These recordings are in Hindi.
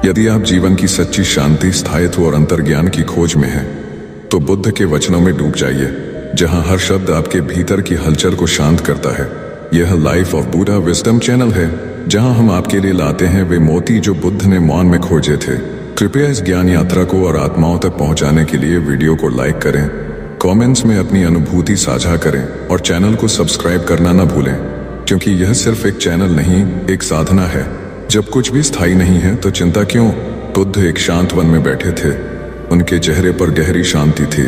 यदि आप जीवन की सच्ची शांति, स्थायित्व और अंतर्ज्ञान की खोज में हैं, तो बुद्ध के वचनों में डूब जाइए, जहां हर शब्द आपके भीतर की हलचल को शांत करता है। यह life of Buddha wisdom channel है, जहां हम आपके लिए लाते हैं वे मोती जो बुद्ध ने मौन में खोजे थे। कृपया इस ज्ञान यात्रा को और आत्माओं तक पहुंचाने के लिए वीडियो को लाइक करें, कमेंट्स में अपनी अनुभूति साझा करें और चैनल को सब्सक्राइब करना न भूलें, क्योंकि यह सिर्फ एक चैनल नहीं, एक साधना है। जब कुछ भी स्थायी नहीं है तो चिंता क्यों? बुद्ध एक शांत वन में बैठे थे। उनके चेहरे पर गहरी शांति थी,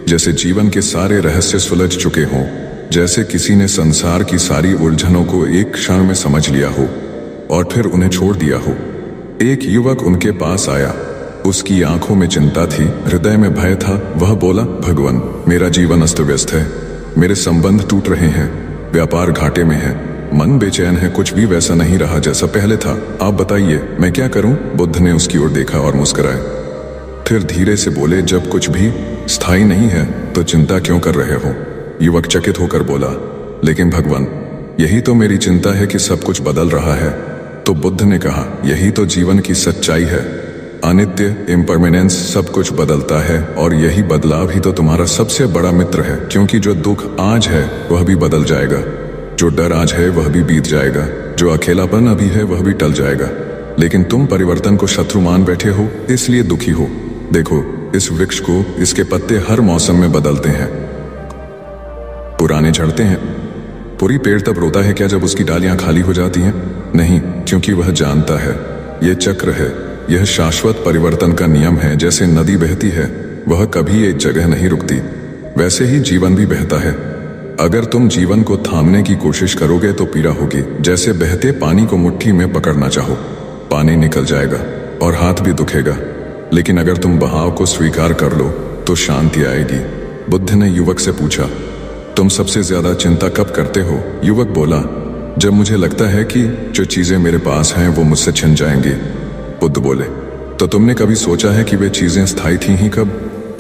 जैसे जीवन के सारे रहस्य सुलझ चुके हों, जैसे किसी ने संसार की सारी उलझनों को एक क्षण में समझ लिया हो और फिर उन्हें छोड़ दिया हो। एक युवक उनके पास आया। उसकी आंखों में चिंता थी, हृदय में भय था। वह बोला, भगवान, मेरा जीवन अस्त व्यस्त है, मेरे संबंध टूट रहे हैं, व्यापार घाटे में है, मन बेचैन है, कुछ भी वैसा नहीं रहा जैसा पहले था। आप बताइए, मैं क्या करूं? बुद्ध ने उसकी ओर देखा और मुस्कुराए। फिर धीरे से बोले, जब कुछ भी स्थायी नहीं है तो चिंता क्यों कर रहे हो? युवक चकित होकर बोला, लेकिन भगवान, यही तो मेरी चिंता है कि सब कुछ बदल रहा है। तो बुद्ध ने कहा, यही तो जीवन की सच्चाई है। अनित्य, इम्परमानेंस, सब कुछ बदलता है और यही बदलाव ही तो तुम्हारा सबसे बड़ा मित्र है, क्योंकि जो दुख आज है वह भी बदल जाएगा, जो डर आज है वह भी बीत जाएगा, जो अकेलापन अभी है वह भी टल जाएगा। लेकिन तुम परिवर्तन को शत्रु मान बैठे हो, इसलिए दुखी हो। देखो इस वृक्ष को, इसके पत्ते हर मौसम में बदलते हैं, पुराने झड़ते हैं। पूरी पेड़ तब रोता है क्या जब उसकी डालियां खाली हो जाती हैं? नहीं, क्योंकि वह जानता है यह चक्र है, यह शाश्वत परिवर्तन का नियम है। जैसे नदी बहती है, वह कभी एक जगह नहीं रुकती, वैसे ही जीवन भी बहता है। अगर तुम जीवन को थामने की कोशिश करोगे तो पीड़ा होगी। जैसे बहते पानी को मुट्ठी में पकड़ना चाहो, पानी निकल जाएगा और हाथ भी दुखेगा, लेकिन अगर तुम बहाव को स्वीकार कर लो तो शांति आएगी। बुद्ध ने युवक से पूछा, तुम सबसे ज्यादा चिंता कब करते हो? युवक बोला, जब मुझे लगता है कि जो चीजें मेरे पास हैं वो मुझसे छिन जाएंगी। बुद्ध बोले, तो तुमने कभी सोचा है कि वे चीजें स्थायी थी ही कब?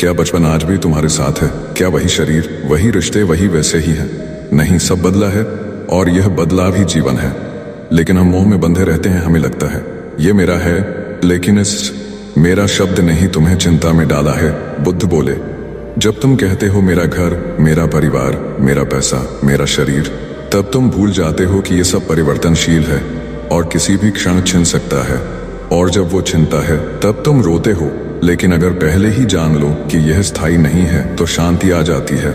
क्या बचपन आज भी तुम्हारे साथ है? क्या वही शरीर, वही रिश्ते, वही वैसे ही है? नहीं, सब बदला है और यह बदलाव ही जीवन है। लेकिन हम मोह में बंधे रहते हैं। हमें लगता है ये मेरा है, लेकिन इस मेरा शब्द ने ही तुम्हें चिंता में डाला है। बुद्ध बोले, जब तुम कहते हो मेरा घर, मेरा परिवार, मेरा पैसा, मेरा शरीर, तब तुम भूल जाते हो कि यह सब परिवर्तनशील है और किसी भी क्षण छिन सकता है। और जब वो छिनता है तब तुम रोते हो। लेकिन अगर पहले ही जान लो कि यह स्थायी नहीं है तो शांति आ जाती है।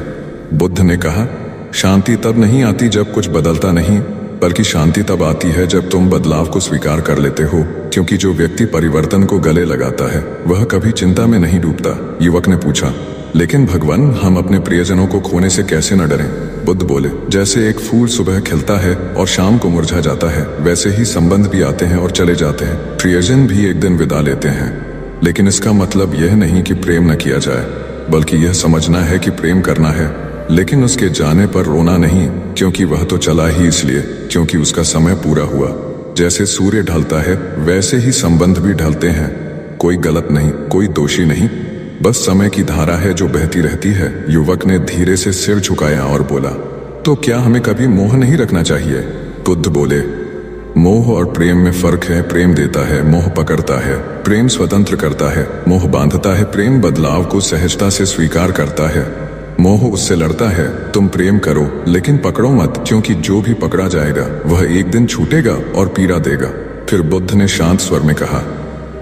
बुद्ध ने कहा, शांति तब नहीं आती जब कुछ बदलता नहीं, बल्कि शांति तब आती है जब तुम बदलाव को स्वीकार कर लेते हो, क्योंकि जो व्यक्ति परिवर्तन को गले लगाता है वह कभी चिंता में नहीं डूबता। युवक ने पूछा, लेकिन भगवान, हम अपने प्रियजनों को खोने से कैसे न डरें? बुद्ध बोले, जैसे एक फूल सुबह खिलता है और शाम को मुरझा जाता है, वैसे ही संबंध भी आते हैं और चले जाते हैं, प्रियजन भी एक दिन विदा लेते हैं। लेकिन इसका मतलब यह नहीं कि प्रेम न किया जाए, बल्कि यह समझना है कि प्रेम करना है, लेकिन उसके जाने पर रोना नहीं, क्योंकि वह तो चला ही इसलिए क्योंकि उसका समय पूरा हुआ। जैसे सूर्य ढलता है वैसे ही संबंध भी ढलते हैं। कोई गलत नहीं, कोई दोषी नहीं, बस समय की धारा है जो बहती रहती है। युवक ने धीरे से सिर झुकाया और बोला, तो क्या हमें कभी मोह नहीं रखना चाहिए? बुद्ध बोले, मोह और प्रेम में फर्क है। प्रेम देता है, मोह पकड़ता है। प्रेम स्वतंत्र करता है, मोह बांधता है। प्रेम बदलाव को सहजता से स्वीकार करता है, मोह उससे लड़ता है। तुम प्रेम करो लेकिन पकड़ो मत, क्योंकि जो भी पकड़ा जाएगा वह एक दिन छूटेगा और पीड़ा देगा। फिर बुद्ध ने शांत स्वर में कहा,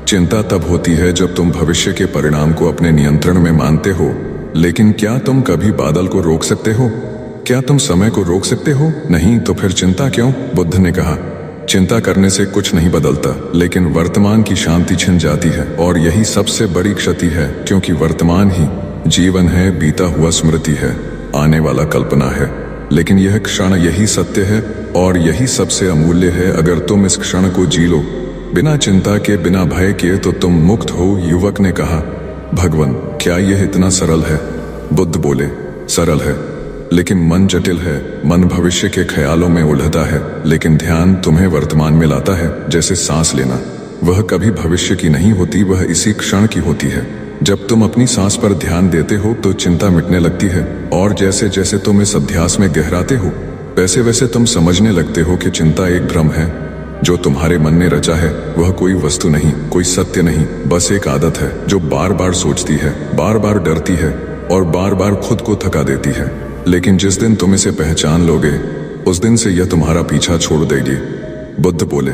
चिंता तब होती है जब तुम भविष्य के परिणाम को अपने नियंत्रण में मानते हो। लेकिन क्या तुम कभी बादल को रोक सकते हो? क्या तुम समय को रोक सकते हो? नहीं, तो फिर चिंता क्यों? बुद्ध ने कहा, चिंता करने से कुछ नहीं बदलता, लेकिन वर्तमान की शांति छिन जाती है और यही सबसे बड़ी क्षति है, क्योंकि वर्तमान ही जीवन है, बीता हुआ स्मृति है, आने वाला कल्पना है। लेकिन यह क्षण, यही सत्य है और यही सबसे अमूल्य है। अगर तुम इस क्षण को जी लो बिना चिंता के, बिना भय के, तो तुम मुक्त हो। युवक ने कहा, भगवान, क्या यह इतना सरल है? बुद्ध बोले, सरल है, लेकिन मन जटिल है। मन भविष्य के ख्यालों में उलझता है, लेकिन ध्यान तुम्हें वर्तमान में लाता है। जैसे सांस लेना, वह कभी भविष्य की नहीं होती, वह इसी क्षण की होती है। जब तुम अपनी सांस पर ध्यान देते हो तो चिंता मिटने लगती है, और जैसे जैसे तुम इस अभ्यास में गहराते हो वैसे वैसे तुम समझने लगते हो कि चिंता एक भ्रम है, जो तुम्हारे मन ने रचा है वह कोई वस्तु नहीं, कोई सत्य नहीं, बस एक आदत है जो बार बार सोचती है, बार बार डरती है और बार बार खुद को थका देती है। लेकिन जिस दिन तुम इसे पहचान लोगे उस दिन से यह तुम्हारा पीछा छोड़ देगी। बुद्ध बोले,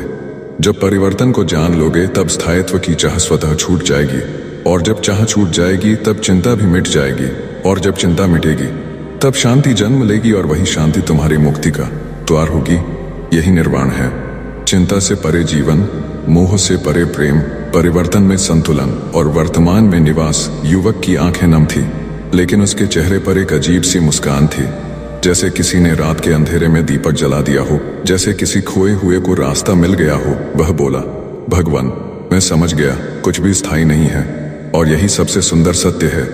जब परिवर्तन को जान लोगे तब स्थायित्व की चाह स्वतः छूट जाएगी, और जब चाह छूट जाएगी तब चिंता भी मिट जाएगी, और जब चिंता मिटेगी तब शांति जन्म लेगी, और वही शांति तुम्हारी मुक्ति का द्वार होगी। यही निर्वाण है। चिंता से परे जीवन, मोह से परे प्रेम, परिवर्तन में संतुलन और वर्तमान में निवास। युवक की आंखें नम थी, लेकिन उसके चेहरे पर एक अजीब सी मुस्कान थी, जैसे किसी ने रात के अंधेरे में दीपक जला दिया हो, जैसे किसी खोए हुए को रास्ता मिल गया हो। वह बोला, भगवान, मैं समझ गया, कुछ भी स्थायी नहीं है, और यही सबसे सुंदर सत्य है।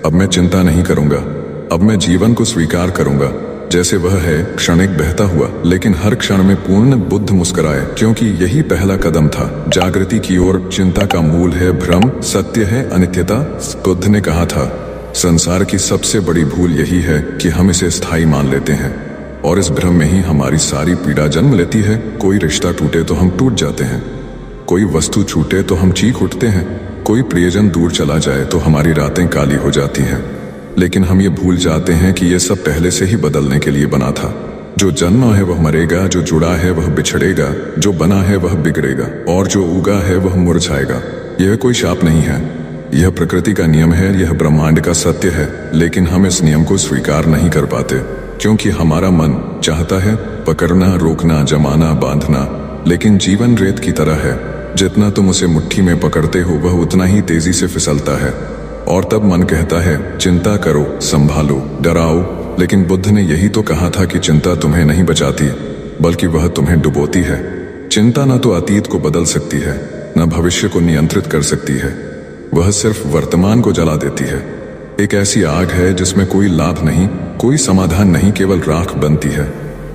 अब मैं चिंता नहीं करूंगा, अब मैं जीवन को स्वीकार करूंगा जैसे वह है, क्षणिक बहता हुआ, लेकिन हर क्षण में पूर्ण। बुद्ध मुस्कुराए, क्योंकि यही पहला कदम था जागृति की ओर। चिंता का मूल है भ्रम, सत्य है अनित्यता। बुद्ध ने कहा था, संसार की सबसे बड़ी भूल यही है कि हम इसे स्थायी मान लेते हैं, और इस भ्रम में ही हमारी सारी पीड़ा जन्म लेती है। कोई रिश्ता टूटे तो हम टूट जाते हैं, कोई वस्तु छूटे तो हम चीख उठते हैं, कोई प्रियजन दूर चला जाए तो हमारी रातें काली हो जाती हैं। लेकिन हम ये भूल जाते हैं कि यह सब पहले से ही बदलने के लिए बना था। जो जन्मा है वह मरेगा, जो जुड़ा है वह बिछड़ेगा, जो बना है वह बिगड़ेगा, और जो उगा है वह मुरझाएगा। यह कोई शाप नहीं है, यह प्रकृति का नियम है, यह ब्रह्मांड का सत्य है। लेकिन हम इस नियम को स्वीकार नहीं कर पाते, क्योंकि हमारा मन चाहता है पकड़ना, रोकना, जमाना, बांधना। लेकिन जीवन रेत की तरह है, जितना तुम उसे मुट्ठी में पकड़ते हो वह उतना ही तेजी से फिसलता है। और तब मन कहता है, चिंता करो, संभालो, डराओ। लेकिन बुद्ध ने यही तो कहा था कि चिंता तुम्हें नहीं बचाती, बल्कि वह तुम्हें डुबोती है। चिंता न तो अतीत को बदल सकती है, न भविष्य को नियंत्रित कर सकती है, वह सिर्फ वर्तमान को जला देती है। एक ऐसी आग है जिसमें कोई लाभ नहीं, कोई समाधान नहीं, केवल राख बनती है।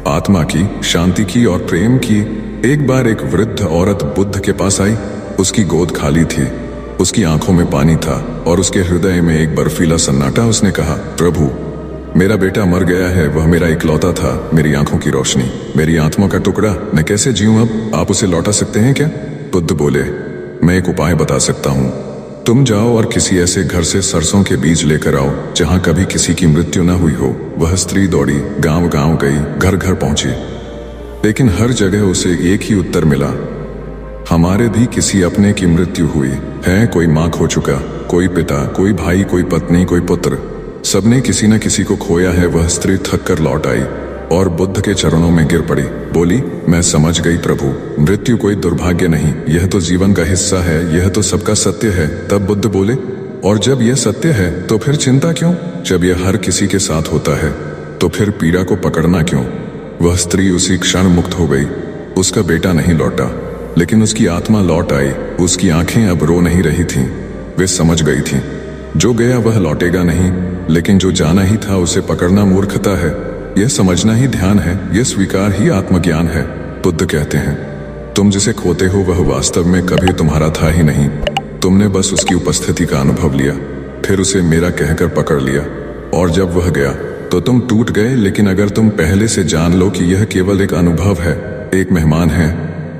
आत्मा की, शांति की और प्रेम की। एक बार एक वृद्ध औरत बुद्ध के पास आई। उसकी गोद खाली थी, उसकी आंखों में पानी था और उसके हृदय में एक बर्फीला सन्नाटा। उसने कहा, प्रभु, मेरा बेटा मर गया है, वह मेरा इकलौता था, मेरी आंखों की रोशनी, मेरी आत्मा का टुकड़ा। मैं कैसे जीऊं अब? आप उसे लौटा सकते हैं क्या? बुद्ध बोले, मैं एक उपाय बता सकता हूं। तुम जाओ और किसी ऐसे घर से सरसों के बीज लेकर आओ जहां कभी किसी की मृत्यु न हुई हो। वह स्त्री दौड़ी, गांव गांव गई, घर घर पहुंची, लेकिन हर जगह उसे एक ही उत्तर मिला, हमारे भी किसी अपने की मृत्यु हुई है। कोई माँ खो चुका, कोई पिता, कोई भाई, कोई पत्नी, कोई पुत्र, सबने किसी न किसी को खोया है। वह स्त्री थक कर लौट आई और बुद्ध के चरणों में गिर पड़ी। बोली, मैं समझ गई प्रभु, मृत्यु कोई दुर्भाग्य नहीं, यह तो जीवन का हिस्सा है, यह तो सबका सत्य है। तब बुद्ध बोले, और जब यह सत्य है तो फिर चिंता क्यों? जब यह हर किसी के साथ होता है तो फिर पीड़ा को पकड़ना क्यों? वह स्त्री उसी क्षण मुक्त हो गई। उसका बेटा नहीं लौटा, लेकिन उसकी आत्मा लौट आई। उसकी आंखें अब रो नहीं रही थीं, वे समझ गई थीं, जो गया वह लौटेगा नहीं, लेकिन जो जाना ही था उसे पकड़ना मूर्खता है। यह समझना ही ध्यान है, यह स्वीकार ही आत्मज्ञान है। बुद्ध कहते हैं, तुम जिसे खोते हो वह वास्तव में कभी तुम्हारा था ही नहीं। तुमने बस उसकी उपस्थिति का अनुभव लिया, फिर उसे मेरा कहकर पकड़ लिया, और जब वह गया तो तुम टूट गए। लेकिन अगर तुम पहले से जान लो कि यह केवल एक अनुभव है, एक मेहमान है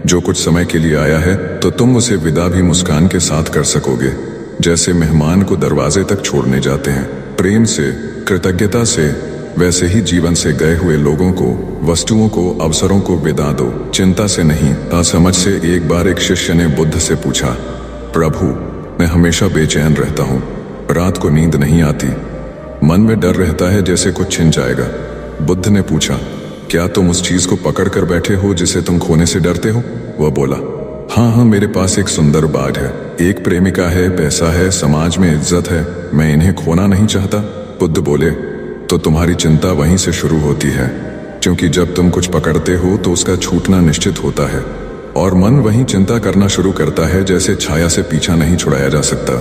जो कुछ समय के लिए आया है, तो तुम उसे विदा भी मुस्कान के साथ कर सकोगे, जैसे मेहमान को दरवाजे तक छोड़ने जाते हैं, प्रेम से, कृतज्ञता से। वैसे ही जीवन से गए हुए लोगों को, वस्तुओं को, अवसरों को विदा दो, चिंता से नहीं, असमझ से। एक बार एक शिष्य ने बुद्ध से पूछा, प्रभु, मैं हमेशा बेचैन रहता हूँ, रात को नींद नहीं आती, मन में डर रहता है जैसे कुछ छिन जाएगा। बुद्ध ने पूछा, क्या तुम उस चीज को पकड़ कर बैठे हो जिसे तुम खोने से डरते हो? वह बोला, हाँ हाँ, मेरे पास एक सुंदर बाग है, एक प्रेमिका है, पैसा है, समाज में इज्जत है, मैं इन्हें खोना नहीं चाहता। बुद्ध बोले, तो तुम्हारी चिंता वहीं से शुरू होती है, क्योंकि जब तुम कुछ पकड़ते हो तो उसका छूटना निश्चित होता है, और मन वहीं चिंता करना शुरू करता है। जैसे छाया से पीछा नहीं छुड़ाया जा सकता,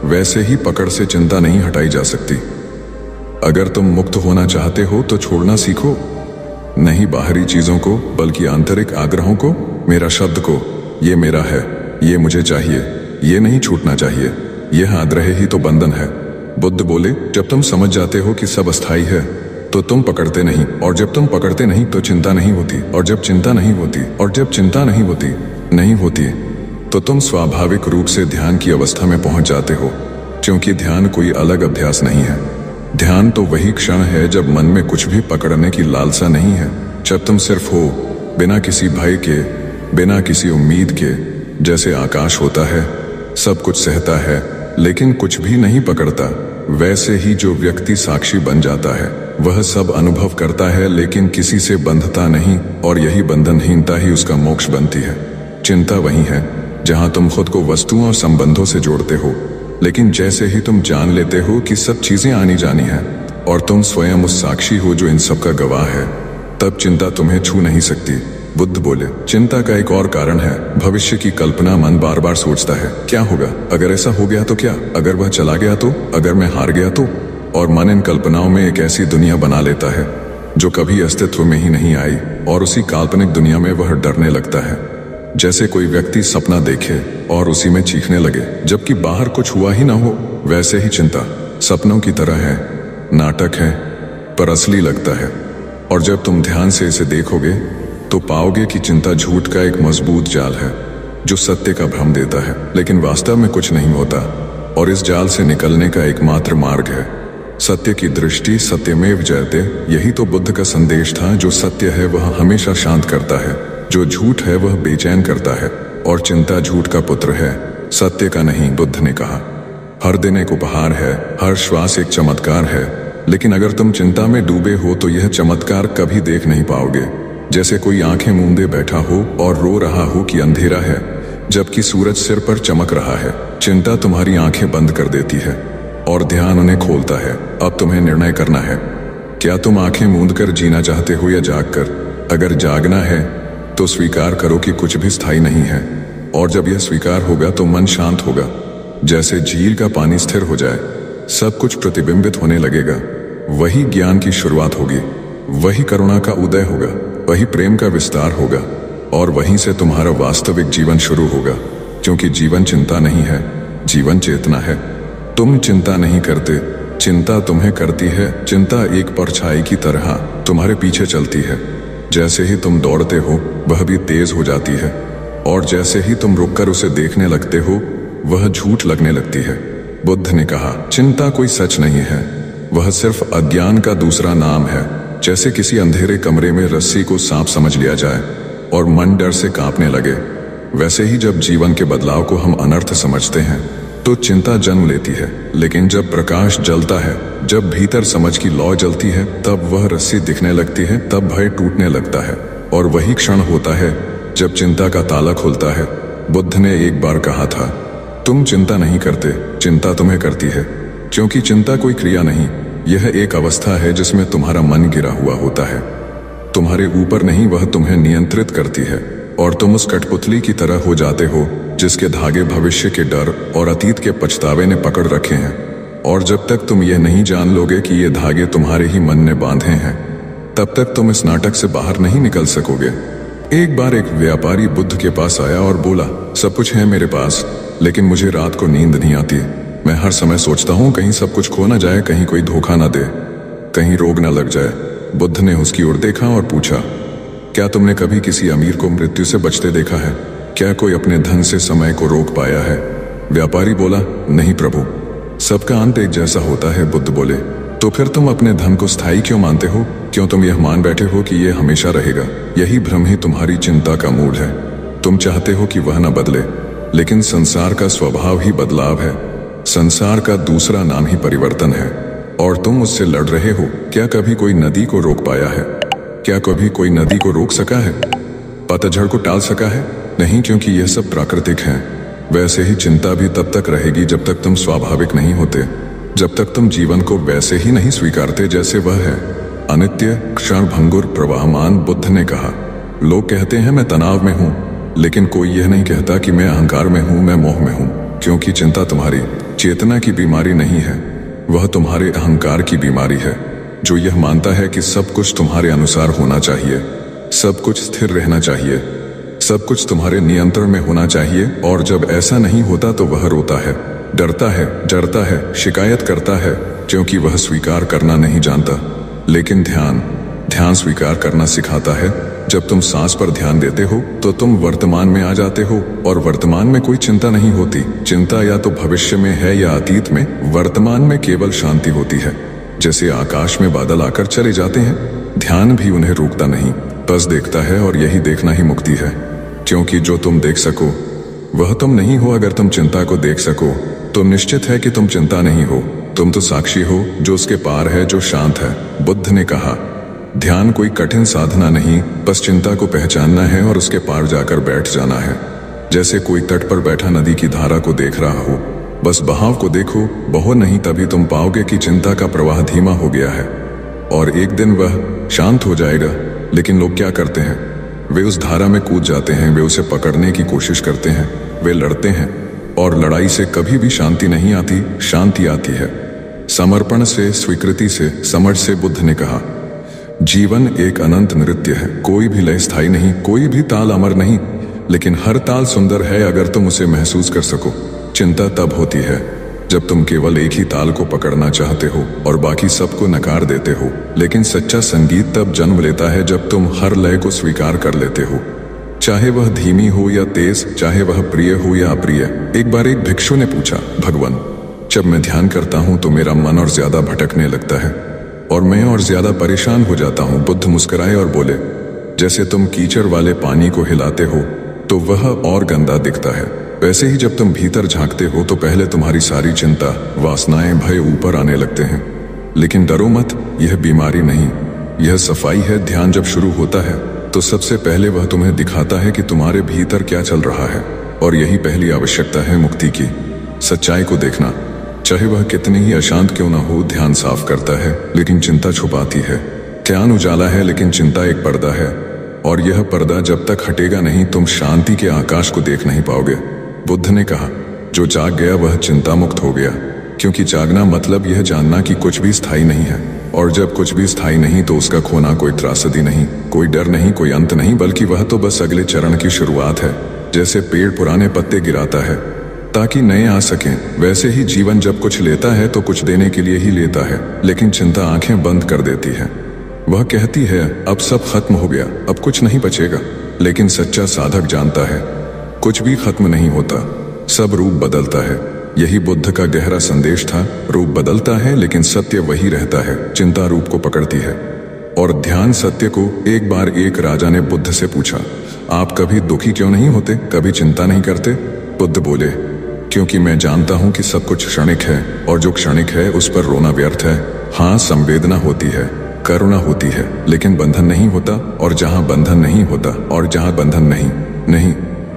वैसे ही पकड़ से चिंता नहीं हटाई जा सकती। अगर तुम मुक्त होना चाहते हो तो छोड़ना सीखो, नहीं बाहरी चीजों को, बल्कि आंतरिक आग्रहों को, मेरा शब्द को। ये मेरा है, ये मुझे चाहिए, ये नहीं छूटना चाहिए। यह आग्रह ही तो बंधन है। बुद्ध बोले, जब तुम समझ जाते हो कि सब अस्थायी है, तो तुम पकड़ते नहीं, और जब तुम पकड़ते नहीं तो चिंता नहीं होती, और जब चिंता नहीं होती, और जब चिंता नहीं होती तो तुम स्वाभाविक रूप से ध्यान की अवस्था में पहुंच जाते हो। क्योंकि ध्यान कोई अलग अभ्यास नहीं है। ध्यान तो वही क्षण है जब मन में कुछ भी पकड़ने की लालसा नहीं है, जब तुम सिर्फ हो, बिना किसी भय के, बिना किसी उम्मीद के। जैसे आकाश होता है, सब कुछ सहता है लेकिन कुछ भी नहीं पकड़ता, वैसे ही जो व्यक्ति साक्षी बन जाता है वह सब अनुभव करता है लेकिन किसी से बंधता नहीं, और यही बंधनहीनता ही उसका मोक्ष बनती है। चिंता वही है जहां तुम खुद को वस्तुओं और संबंधों से जोड़ते हो, लेकिन जैसे ही तुम जान लेते हो कि सब चीजें आनी जानी हैं और तुम स्वयं उस साक्षी हो जो इन सब का गवाह है, तब चिंता तुम्हें छू नहीं सकती। बुद्ध बोले, चिंता का एक और कारण है भविष्य की कल्पना। मन बार बार सोचता है क्या होगा, अगर ऐसा हो गया तो क्या, अगर वह चला गया तो, अगर मैं हार गया तो। और मन इन कल्पनाओं में एक ऐसी दुनिया बना लेता है जो कभी अस्तित्व में ही नहीं आई, और उसी काल्पनिक दुनिया में वह डरने लगता है। जैसे कोई व्यक्ति सपना देखे और उसी में चीखने लगे जबकि बाहर कुछ हुआ ही ना हो, वैसे ही चिंता सपनों की तरह है, नाटक है पर असली लगता है। और जब तुम ध्यान से इसे देखोगे तो पाओगे कि चिंता झूठ का एक मजबूत जाल है जो सत्य का भ्रम देता है, लेकिन वास्तव में कुछ नहीं होता। और इस जाल से निकलने का एकमात्र मार्ग है सत्य की दृष्टि, सत्यमेव जयते। यही तो बुद्ध का संदेश था, जो सत्य है वह हमेशा शांत करता है, जो झूठ है वह बेचैन करता है, और चिंता झूठ का पुत्र है, सत्य का नहीं। बुद्ध ने कहा, हर दिन एक उपहार है, हर श्वास एक चमत्कार है, लेकिन अगर तुम चिंता में डूबे हो तो यह चमत्कार कभी देख नहीं पाओगे। जैसे कोई आंखें मूंदे बैठा हो और रो रहा हो कि अंधेरा है, जबकि सूरज सिर पर चमक रहा है। चिंता तुम्हारी आंखें बंद कर देती है और ध्यान उन्हें खोलता है। अब तुम्हें निर्णय करना है, क्या तुम आंखें मूंदकर जीना चाहते हो या जागकर। अगर जागना है तो स्वीकार करो कि कुछ भी स्थायी नहीं है, और जब यह स्वीकार होगा तो मन शांत होगा। जैसे झील का पानी स्थिर हो जाए, सब कुछ प्रतिबिंबित होने लगेगा। वही ज्ञान की शुरुआत होगी, वही करुणा का उदय होगा, वही प्रेम का विस्तार होगा, और वहीं से तुम्हारा वास्तविक जीवन शुरू होगा। क्योंकि जीवन चिंता नहीं है, जीवन चेतना है। तुम चिंता नहीं करते, चिंता तुम्हें करती है। चिंता एक परछाई की तरह तुम्हारे पीछे चलती है। जैसे ही तुम दौड़ते हो वह भी तेज हो जाती है, और जैसे ही तुम रुककर उसे देखने लगते हो वह झूठ लगने लगती है। बुद्ध ने कहा, चिंता कोई सच नहीं है, वह सिर्फ अज्ञान का दूसरा नाम है। जैसे किसी अंधेरे कमरे में रस्सी को सांप समझ लिया जाए और मन डर से कांपने लगे, वैसे ही जब जीवन के बदलाव को हम अनर्थ समझते हैं तो चिंता जन्म लेती है। लेकिन जब प्रकाश जलता है, जब भीतर समझ की लौ जलती है, तब वह रस्सी दिखने लगती है, तब भय टूटने लगता है, और वही क्षण होता है जब चिंता का ताला खुलता है। बुद्ध ने एक बार कहा था, तुम चिंता नहीं करते, चिंता तुम्हें करती है। क्योंकि चिंता कोई क्रिया नहीं, यह एक अवस्था है जिसमें तुम्हारा मन गिरा हुआ होता है। तुम्हारे ऊपर नहीं, वह तुम्हें नियंत्रित करती है, और तुम उस कठपुतली की तरह हो जाते हो जिसके धागे भविष्य के डर और अतीत के पछतावे ने पकड़ रखे हैं। और जब तक तुम यह नहीं जान लोगे कि ये धागे तुम्हारे ही मन ने बांधे हैं, तब तक तुम इस नाटक से बाहर नहीं निकल सकोगे। एक बार एक व्यापारी बुद्ध के पास आया और बोला, सब कुछ है मेरे पास, लेकिन मुझे रात को नींद नहीं आती। मैं हर समय सोचता हूँ कहीं सब कुछ खो ना जाए, कहीं कोई धोखा ना दे, कहीं रोग ना लग जाए। बुद्ध ने उसकी ओर देखा और पूछा, क्या तुमने कभी किसी अमीर को मृत्यु से बचते देखा है? क्या कोई अपने धन से समय को रोक पाया है? व्यापारी बोला, नहीं प्रभु, सबका अंत एक जैसा होता है। बुद्ध बोले, तो फिर तुम अपने धन को स्थायी क्यों मानते हो? क्यों तुम यह मान बैठे हो कि यह हमेशा रहेगा? यही भ्रम ही तुम्हारी चिंता का मूल है। तुम चाहते हो कि वह न बदले, लेकिन संसार का स्वभाव ही बदलाव है। संसार का दूसरा नाम ही परिवर्तन है, और तुम उससे लड़ रहे हो। क्या कभी कोई नदी को रोक पाया है? क्या कभी कोई नदी को रोक सका है? पतझड़ को टाल सका है? नहीं, क्योंकि यह सब प्राकृतिक है। वैसे ही चिंता भी तब तक रहेगी जब तक तुम स्वाभाविक नहीं होते, जब तक तुम जीवन को वैसे ही नहीं स्वीकारते जैसे वह है, अनित्य, क्षणभंगुर, प्रवाहमान। बुद्ध ने कहा, लोग कहते हैं मैं तनाव में हूं, लेकिन कोई यह नहीं कहता कि मैं अहंकार में हूं, मैं मोह में हूं। क्योंकि चिंता तुम्हारी चेतना की बीमारी नहीं है, वह तुम्हारे अहंकार की बीमारी है, जो यह मानता है कि सब कुछ तुम्हारे अनुसार होना चाहिए, सब कुछ स्थिर रहना चाहिए, सब कुछ तुम्हारे नियंत्रण में होना चाहिए। और जब ऐसा नहीं होता तो वह रोता है, डरता है, जरता है, शिकायत करता है, क्योंकि वह स्वीकार करना नहीं जानता। लेकिन ध्यान स्वीकार करना सिखाता है। जब तुम सांस पर ध्यान देते हो तो तुम वर्तमान में आ जाते हो, और वर्तमान में कोई चिंता नहीं होती। चिंता या तो भविष्य में है या अतीत में, वर्तमान में केवल शांति होती है। जैसे आकाश में बादल आकर चले जाते हैं, ध्यान भी उन्हें रोकता नहीं, बस देखता है, और यही देखना ही मुक्ति है। क्योंकि जो तुम देख सको वह तुम नहीं हो। अगर तुम चिंता को देख सको तो निश्चित है कि तुम चिंता नहीं हो। तुम तो साक्षी हो जो उसके पार है, जो शांत है। बुद्ध ने कहा, ध्यान कोई कठिन साधना नहीं, बस चिंता को पहचानना है और उसके पार जाकर बैठ जाना है। जैसे कोई तट पर बैठा नदी की धारा को देख रहा हो, बस बहाव को देखो, बहो नहीं, तभी तुम पाओगे कि चिंता का प्रवाह धीमा हो गया है और एक दिन वह शांत हो जाएगा। लेकिन लोग क्या करते हैं? वे उस धारा में कूद जाते हैं, वे उसे पकड़ने की कोशिश करते हैं, वे लड़ते हैं, और लड़ाई से कभी भी शांति नहीं आती। शांति आती है समर्पण से, स्वीकृति से, समझ से। बुद्ध ने कहा, जीवन एक अनंत नृत्य है। कोई भी लय स्थायी नहीं, कोई भी ताल अमर नहीं, लेकिन हर ताल सुंदर है अगर तुम उसे महसूस कर सको। चिंता तब होती है जब तुम केवल एक ही ताल को पकड़ना चाहते हो और बाकी सबको नकार देते हो। लेकिन सच्चा संगीत तब जन्म लेता है जब तुम हर लय को स्वीकार कर लेते हो, चाहे वह धीमी हो या तेज, चाहे वह प्रिय हो या अप्रिय। एक बार एक भिक्षु ने पूछा, भगवान, जब मैं ध्यान करता हूं तो मेरा मन और ज्यादा भटकने लगता है और मैं और ज्यादा परेशान हो जाता हूं। बुद्ध मुस्कुराए और बोले, जैसे तुम कीचड़ वाले पानी को हिलाते हो तो वह और गंदा दिखता है, वैसे ही जब तुम भीतर झांकते हो तो पहले तुम्हारी सारी चिंता, वासनाएं, भय ऊपर आने लगते हैं। लेकिन डरो मत, यह बीमारी नहीं, यह सफाई है। ध्यान जब शुरू होता है तो सबसे पहले वह तुम्हें दिखाता है कि तुम्हारे भीतर क्या चल रहा है, और यही पहली आवश्यकता है मुक्ति की। सच्चाई को देखना, चाहे वह कितनी ही अशांत क्यों ना हो। ध्यान साफ करता है लेकिन चिंता छुपाती है। ज्ञान उजाला है लेकिन चिंता एक पर्दा है, और यह पर्दा जब तक हटेगा नहीं तुम शांति के आकाश को देख नहीं पाओगे। बुद्ध ने कहा, जो जाग गया वह चिंता मुक्त हो गया, क्योंकि जागना मतलब यह जानना कि कुछ भी स्थायी नहीं है, और जब कुछ भी स्थायी नहीं तो उसका खोना कोई त्रासदी नहीं, कोई डर नहीं, कोई अंत नहीं, बल्कि वह तो बस अगले चरण की शुरुआत है। जैसे पेड़ पुराने पत्ते गिराता है ताकि नए आ सकें, वैसे ही जीवन जब कुछ लेता है तो कुछ देने के लिए ही लेता है। लेकिन चिंता आंखें बंद कर देती है। वह कहती है, अब सब खत्म हो गया, अब कुछ नहीं बचेगा। लेकिन सच्चा साधक जानता है, कुछ भी खत्म नहीं होता, सब रूप बदलता है। यही बुद्ध का गहरा संदेश था। रूप बदलता है लेकिन सत्य वही रहता है। चिंता रूप को पकड़ती है और ध्यान सत्य को। एक बार एक राजा ने बुद्ध से पूछा, आप कभी दुखी क्यों नहीं होते, कभी चिंता नहीं करते? बुद्ध बोले, क्योंकि मैं जानता हूं कि सब कुछ क्षणिक है, और जो क्षणिक है उस पर रोना व्यर्थ है। हाँ, संवेदना होती है, करुणा होती है, लेकिन बंधन नहीं होता। और जहां बंधन नहीं होता और जहां बंधन नहीं,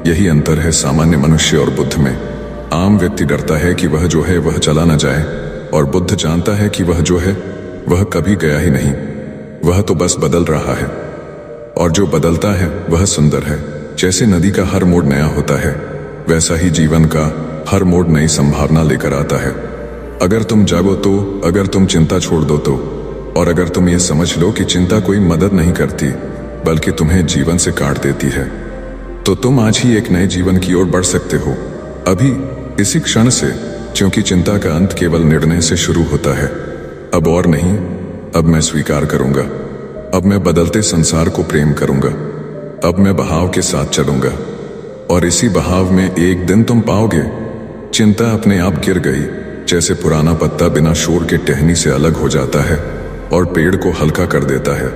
यही अंतर है सामान्य मनुष्य और बुद्ध में। आम व्यक्ति डरता है कि वह जो है वह चला न जाए, और बुद्ध जानता है कि वह जो है वह कभी गया ही नहीं, वह तो बस बदल रहा है, और जो बदलता है वह सुंदर है। जैसे नदी का हर मोड़ नया होता है, वैसा ही जीवन का हर मोड़ नई संभावना लेकर आता है। अगर तुम जागो तो, अगर तुम चिंता छोड़ दो तो, और अगर तुम ये समझ लो कि चिंता कोई मदद नहीं करती बल्कि तुम्हें जीवन से काट देती है, तो तुम आज ही एक नए जीवन की ओर बढ़ सकते हो, अभी इसी क्षण से। क्योंकि चिंता का अंत केवल निर्णय से शुरू होता है। अब और नहीं, अब मैं स्वीकार करूंगा, अब मैं बदलते संसार को प्रेम करूंगा, अब मैं बहाव के साथ चलूंगा, और इसी बहाव में एक दिन तुम पाओगे चिंता अपने आप गिर गई। जैसे पुराना पत्ता बिना शोर के टहनी से अलग हो जाता है और पेड़ को हल्का कर देता है।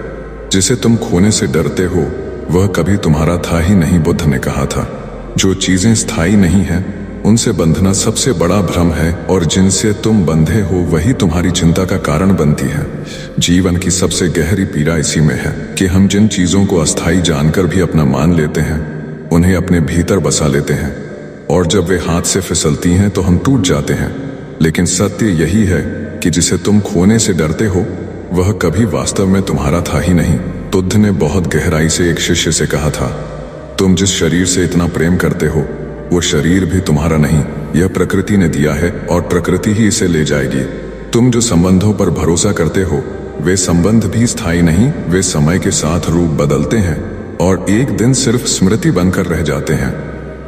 जिसे तुम खोने से डरते हो वह कभी तुम्हारा था ही नहीं। बुद्ध ने कहा था, जो चीजें स्थायी नहीं हैं उनसे बंधना सबसे बड़ा भ्रम है, और जिनसे तुम बंधे हो वही तुम्हारी चिंता का कारण बनती है। जीवन की सबसे गहरी पीड़ा इसी में है कि हम जिन चीजों को अस्थायी जानकर भी अपना मान लेते हैं, उन्हें अपने भीतर बसा लेते हैं, और जब वे हाथ से फिसलती हैं तो हम टूट जाते हैं। लेकिन सत्य यही है कि जिसे तुम खोने से डरते हो वह कभी वास्तव में तुम्हारा था ही नहीं। बुद्ध ने बहुत गहराई से एक शिष्य से कहा था, तुम जिस शरीर से इतना प्रेम करते हो वो शरीर भी तुम्हारा नहीं, यह प्रकृति ने दिया है और प्रकृति ही इसे ले जाएगी। तुम जो संबंधों पर भरोसा करते हो वे संबंध भी स्थायी नहीं, वे समय के साथ रूप बदलते हैं और एक दिन सिर्फ स्मृति बनकर रह जाते हैं।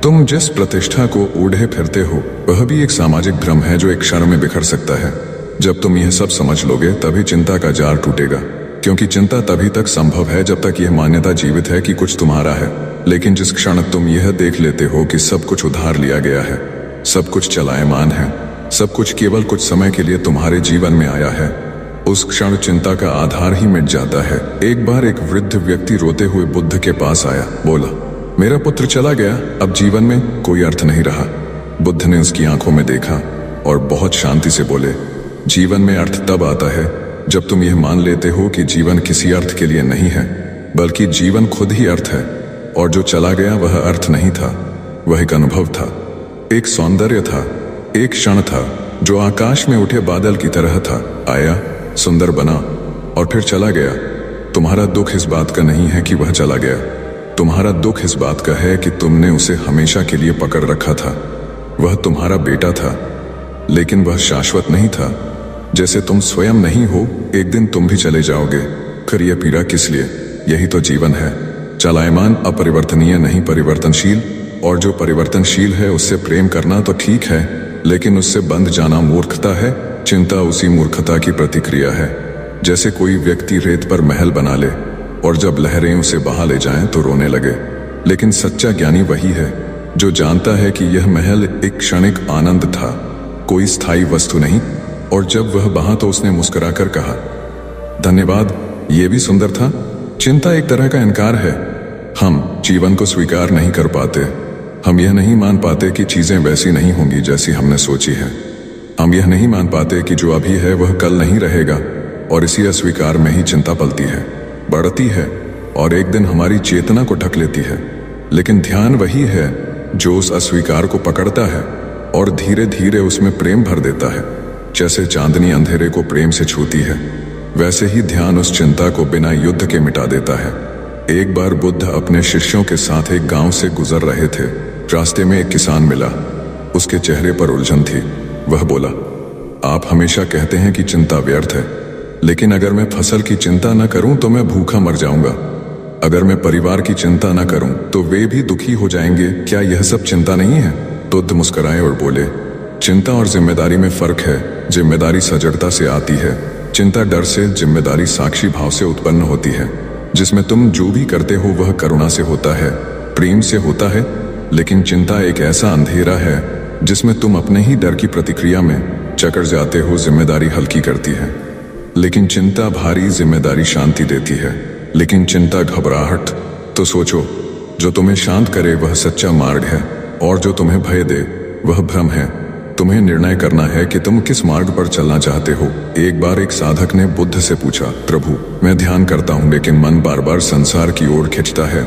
तुम जिस प्रतिष्ठा को ओढ़े फिरते हो वह भी एक सामाजिक भ्रम है जो एक क्षण में बिखर सकता है। जब तुम यह सब समझ लोगे तभी चिंता का जार टूटेगा, क्योंकि चिंता तभी तक संभव है जब तक यह मान्यता जीवित है कि कुछ तुम्हारा है। लेकिन जिस क्षण तुम यह देख लेते हो कि सब कुछ उधार लिया गया है, सब कुछ चलायमान है, सब कुछ केवल कुछ समय के लिए तुम्हारे जीवन में आया है, उस क्षण चिंता का आधार ही मिट जाता है। एक बार एक वृद्ध व्यक्ति रोते हुए बुद्ध के पास आया, बोला, मेरा पुत्र चला गया, अब जीवन में कोई अर्थ नहीं रहा। बुद्ध ने उसकी आंखों में देखा और बहुत शांति से बोले, जीवन में अर्थ तब आता है जब तुम यह मान लेते हो कि जीवन किसी अर्थ के लिए नहीं है, बल्कि जीवन खुद ही अर्थ है, और जो चला गया वह अर्थ नहीं था, वह एक अनुभव था, एक सौंदर्य था, एक क्षण था जो आकाश में उठे बादल की तरह था, आया, सुंदर बना और फिर चला गया। तुम्हारा दुख इस बात का नहीं है कि वह चला गया, तुम्हारा दुख इस बात का है कि तुमने उसे हमेशा के लिए पकड़ रखा था। वह तुम्हारा बेटा था, लेकिन वह शाश्वत नहीं था। जैसे तुम स्वयं नहीं हो, एक दिन तुम भी चले जाओगे, फिर यह पीड़ा किस लिए? यही तो जीवन है, चलायमान, अपरिवर्तनीय नहीं परिवर्तनशील। और जो परिवर्तनशील है उससे प्रेम करना तो ठीक है, लेकिन उससे बंध जाना मूर्खता है। चिंता उसी मूर्खता की प्रतिक्रिया है। जैसे कोई व्यक्ति रेत पर महल बना ले और जब लहरें उसे बहा ले जाएं तो रोने लगे, लेकिन सच्चा ज्ञानी वही है जो जानता है कि यह महल एक क्षणिक आनंद था, कोई स्थायी वस्तु नहीं। और जब वह बहा तो उसने मुस्कुराकर कहा, धन्यवाद, ये भी सुंदर था। चिंता एक तरह का इनकार है। हम जीवन को स्वीकार नहीं कर पाते। हम यह नहीं मान पाते कि चीजें वैसी नहीं होंगी जैसी हमने सोची है। हम यह नहीं मान पाते कि जो अभी है वह कल नहीं रहेगा, और इसी अस्वीकार में ही चिंता पलती है, बढ़ती है और एक दिन हमारी चेतना को ढक लेती है। लेकिन ध्यान वही है जो उस अस्वीकार को पकड़ता है और धीरे धीरे उसमें प्रेम भर देता है। जैसे चांदनी अंधेरे को प्रेम से छूती है, वैसे ही ध्यान उस चिंता को बिना युद्ध के मिटा देता है। एक बार बुद्ध अपने शिष्यों के साथ एक गांव से गुजर रहे थे। रास्ते में एक किसान मिला, उसके चेहरे पर उलझन थी। वह बोला, आप हमेशा कहते हैं कि चिंता व्यर्थ है, लेकिन अगर मैं फसल की चिंता न करूं तो मैं भूखा मर जाऊंगा। अगर मैं परिवार की चिंता न करूं तो वे भी दुखी हो जाएंगे। क्या यह सब चिंता नहीं है? बुद्ध मुस्कुराए और बोले, चिंता और जिम्मेदारी में फर्क है। जिम्मेदारी सजगता से आती है, चिंता डर से, जिम्मेदारी साक्षी भाव से उत्पन्न होती है, जिसमें तुम जो भी करते हो वह करुणा से होता है, प्रेम से होता है। लेकिन चिंता एक ऐसा अंधेरा है जिसमें तुम अपने ही डर की प्रतिक्रिया में चकर जाते हो। जिम्मेदारी हल्की करती है, लेकिन चिंता भारी। जिम्मेदारी शांति देती है, लेकिन चिंता घबराहट। तो सोचो, जो तुम्हें शांत करे वह सच्चा मार्ग है, और जो तुम्हें भय दे वह भ्रम है। तुम्हें निर्णय करना है कि तुम किस मार्ग पर चलना चाहते हो। एक बार एक साधक ने बुद्ध से पूछा, प्रभु, मैं ध्यान करता हूँ लेकिन मन बार बार संसार की ओर खिंचता है।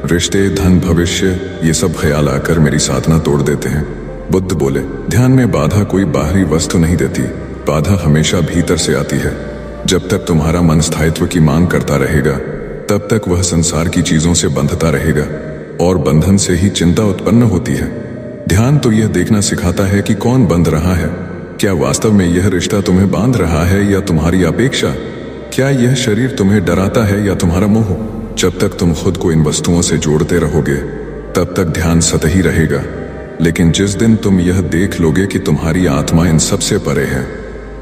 रिश्ते, धन, भविष्य, ये सब ख्याल आकर मेरी साधना तोड़ देते हैं। बुद्ध बोले, ध्यान में बाधा कोई बाहरी वस्तु नहीं देती, बाधा हमेशा भीतर से आती है। जब तक तुम्हारा मन स्थायित्व की मांग करता रहेगा, तब तक वह संसार की चीजों से बंधता रहेगा, और बंधन से ही चिंता उत्पन्न होती है। ध्यान तो यह देखना सिखाता है कि कौन बंध रहा है। क्या वास्तव में यह रिश्ता तुम्हें बांध रहा है या तुम्हारी अपेक्षा? क्या यह शरीर तुम्हें डराता है या तुम्हारा मोह? जब तक तुम खुद को इन वस्तुओं से जोड़ते रहोगे, तब तक ध्यान सतही रहेगा। लेकिन जिस दिन तुम यह देख लोगे कि तुम्हारी आत्मा इन सब से परे है,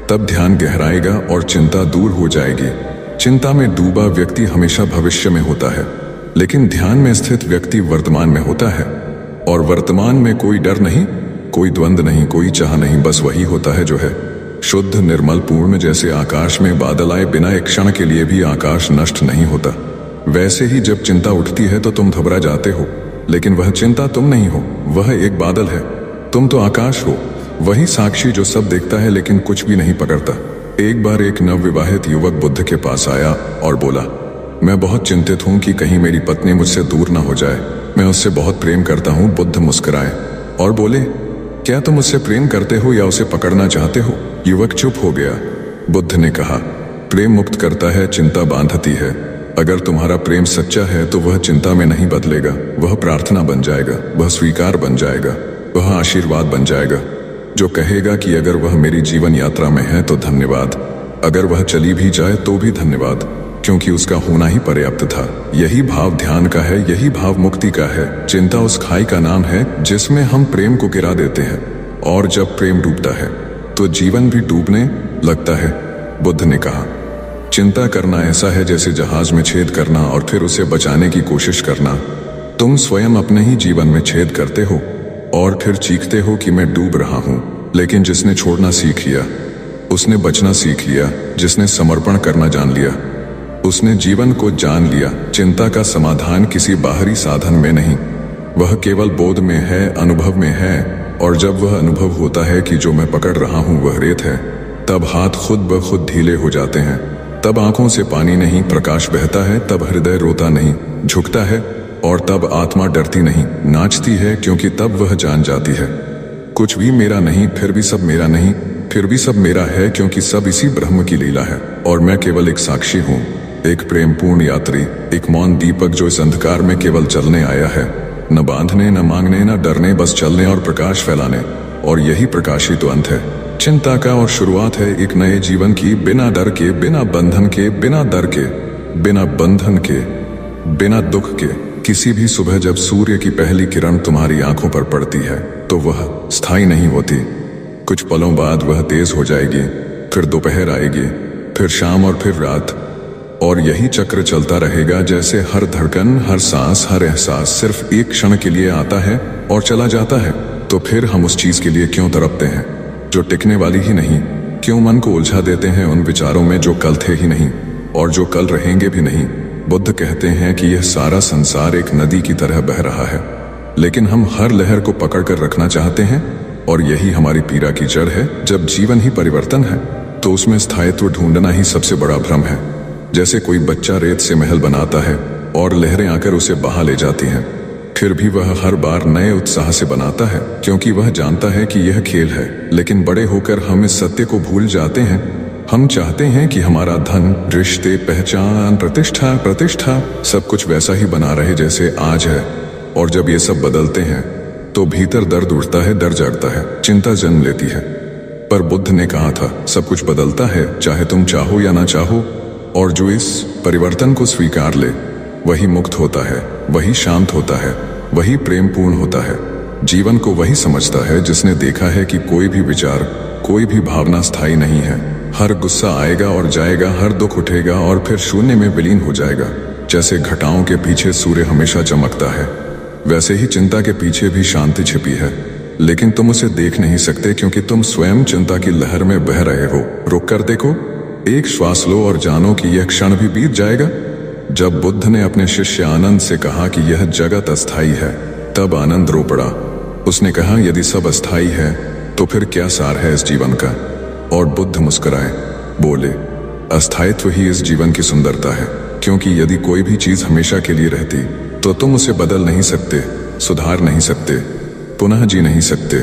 तब ध्यान गहराएगा और चिंता दूर हो जाएगी। चिंता में डूबा व्यक्ति हमेशा भविष्य में होता है, लेकिन ध्यान में स्थित व्यक्ति वर्तमान में होता है। और वर्तमान में कोई डर नहीं, कोई द्वंद्व नहीं, कोई चाह नहीं, बस वही होता है जो है, शुद्ध, निर्मल, पूर्ण। जैसे आकाश में बादल आए, बिना एक क्षण के लिए भी आकाश नष्ट नहीं होता, वैसे ही जब चिंता उठती है तो तुम घबरा जाते हो, लेकिन वह चिंता तुम नहीं हो, वह एक बादल है। तुम तो आकाश हो, वही साक्षी जो सब देखता है लेकिन कुछ भी नहीं पकड़ता। एक बार एक नवविवाहित युवक बुद्ध के पास आया और बोला, मैं बहुत चिंतित हूं कि कहीं मेरी पत्नी मुझसे दूर ना हो जाए। मैं उससे बहुत प्रेम करता हूं। बुद्ध मुस्कुराए और बोले, क्या तुम उससे प्रेम करते हो या उसे पकड़ना चाहते हो? युवक चुप हो गया। बुद्ध ने कहा, प्रेम मुक्त करता है, चिंता बांधती है। अगर तुम्हारा प्रेम सच्चा है तो वह चिंता में नहीं बदलेगा, वह प्रार्थना बन जाएगा, वह स्वीकार बन जाएगा, वह आशीर्वाद बन जाएगा, जो कहेगा कि अगर वह मेरी जीवन यात्रा में है तो धन्यवाद, अगर वह चली भी जाए तो भी धन्यवाद, क्योंकि उसका होना ही पर्याप्त था। यही भाव ध्यान का है, यही भाव मुक्ति का है। चिंता उस खाई का नाम है जिसमें हम प्रेम को गिरा देते हैं, और जब प्रेम डूबता है तो जीवन भी डूबने लगता है, बुद्ध ने कहा। चिंता करना ऐसा है जैसे जहाज में छेद करना और फिर उसे बचाने की कोशिश करना। तुम स्वयं अपने ही जीवन में छेद करते हो और फिर चीखते हो कि मैं डूब रहा हूं। लेकिन जिसने छोड़ना सीख लिया, उसने बचना सीख लिया। जिसने समर्पण करना जान लिया, उसने जीवन को जान लिया। चिंता का समाधान किसी बाहरी साधन में नहीं, वह केवल बोध में है, अनुभव में है। और जब वह अनुभव होता है कि जो मैं पकड़ रहा हूं वह रेत है, तब हाथ खुद ब खुद ढीले हो जाते हैं। तब आंखों से पानी नहीं, प्रकाश बहता है। तब हृदय रोता नहीं, झुकता है। और तब आत्मा डरती नहीं, नाचती है, क्योंकि तब वह जान जाती है कुछ भी मेरा नहीं, फिर भी सब मेरा नहीं, फिर भी सब मेरा है, क्योंकि सब इसी ब्रह्म की लीला है और मैं केवल एक साक्षी हूं, एक प्रेमपूर्ण यात्री, एक मौन दीपक जो इस अंधकार में केवल चलने आया है, न बांधने, न मांगने, न डरने, बस चलने और प्रकाश फैलाने। और यही प्रकाश ही तो अंत है चिंता का, और शुरुआत है एक नए जीवन की, बिना डर के, बिना बंधन के, बिना डर के, बिना बंधन के, बिना दुख के। किसी भी सुबह जब सूर्य की पहली किरण तुम्हारी आंखों पर पड़ती है तो वह स्थायी नहीं होती। कुछ पलों बाद वह तेज हो जाएगी, फिर दोपहर आएगी, फिर शाम और फिर रात। और यही चक्र चलता रहेगा, जैसे हर धड़कन, हर सांस, हर एहसास सिर्फ एक क्षण के लिए आता है और चला जाता है। तो फिर हम उस चीज के लिए क्यों तड़पते हैं जो टिकने वाली ही नहीं? क्यों मन को उलझा देते हैं उन विचारों में जो कल थे ही नहीं और जो कल रहेंगे भी नहीं? बुद्ध कहते हैं कि यह सारा संसार एक नदी की तरह बह रहा है, लेकिन हम हर लहर को पकड़ कर रखना चाहते हैं। और यही हमारी पीड़ा की जड़ है। जब जीवन ही परिवर्तन है तो उसमें स्थायित्व ढूंढना ही सबसे बड़ा भ्रम है। जैसे कोई बच्चा रेत से महल बनाता है और लहरें आकर उसे बहा ले जाती हैं, फिर भी वह हर बार नए उत्साह से बनाता है, क्योंकि वह जानता है कि यह खेल है। लेकिन बड़े होकर हम इस सत्य को भूल जाते हैं। हम चाहते हैं कि हमारा धन, रिश्ते, पहचान, प्रतिष्ठा सब कुछ वैसा ही बना रहे जैसे आज है। और जब ये सब बदलते हैं तो भीतर दर्द उठता है, डर जागता है, चिंता जन्म लेती है। पर बुद्ध ने कहा था, सब कुछ बदलता है, चाहे तुम चाहो या ना चाहो। और जो इस परिवर्तन को स्वीकार ले वही मुक्त होता है, वही शांत होता है, वही प्रेमपूर्ण होता है। जीवन को वही समझता है जिसने देखा है कि कोई भी विचार, कोई भी भावना स्थायी नहीं है। हर गुस्सा आएगा और जाएगा, हर दुख उठेगा और फिर शून्य में विलीन हो जाएगा। जैसे घटाओं के पीछे सूर्य हमेशा चमकता है, वैसे ही चिंता के पीछे भी शांति छिपी है, लेकिन तुम उसे देख नहीं सकते क्योंकि तुम स्वयं चिंता की लहर में बह रहे हो। रुक कर देखो, एक श्वास लो और जानो कि यह क्षण भी बीत जाएगा। जब बुद्ध ने अपने शिष्य आनंद से कहा कि यह जगत अस्थाई है, तब आनंद रो पड़ा। उसने कहा, यदि सब अस्थाई है तो फिर क्या सार है इस जीवन का? और बुद्ध मुस्कुराए, बोले, अस्थायित्व ही इस जीवन की सुंदरता है, क्योंकि यदि कोई भी चीज हमेशा के लिए रहती तो तुम उसे बदल नहीं सकते, सुधार नहीं सकते, पुनः जी नहीं सकते।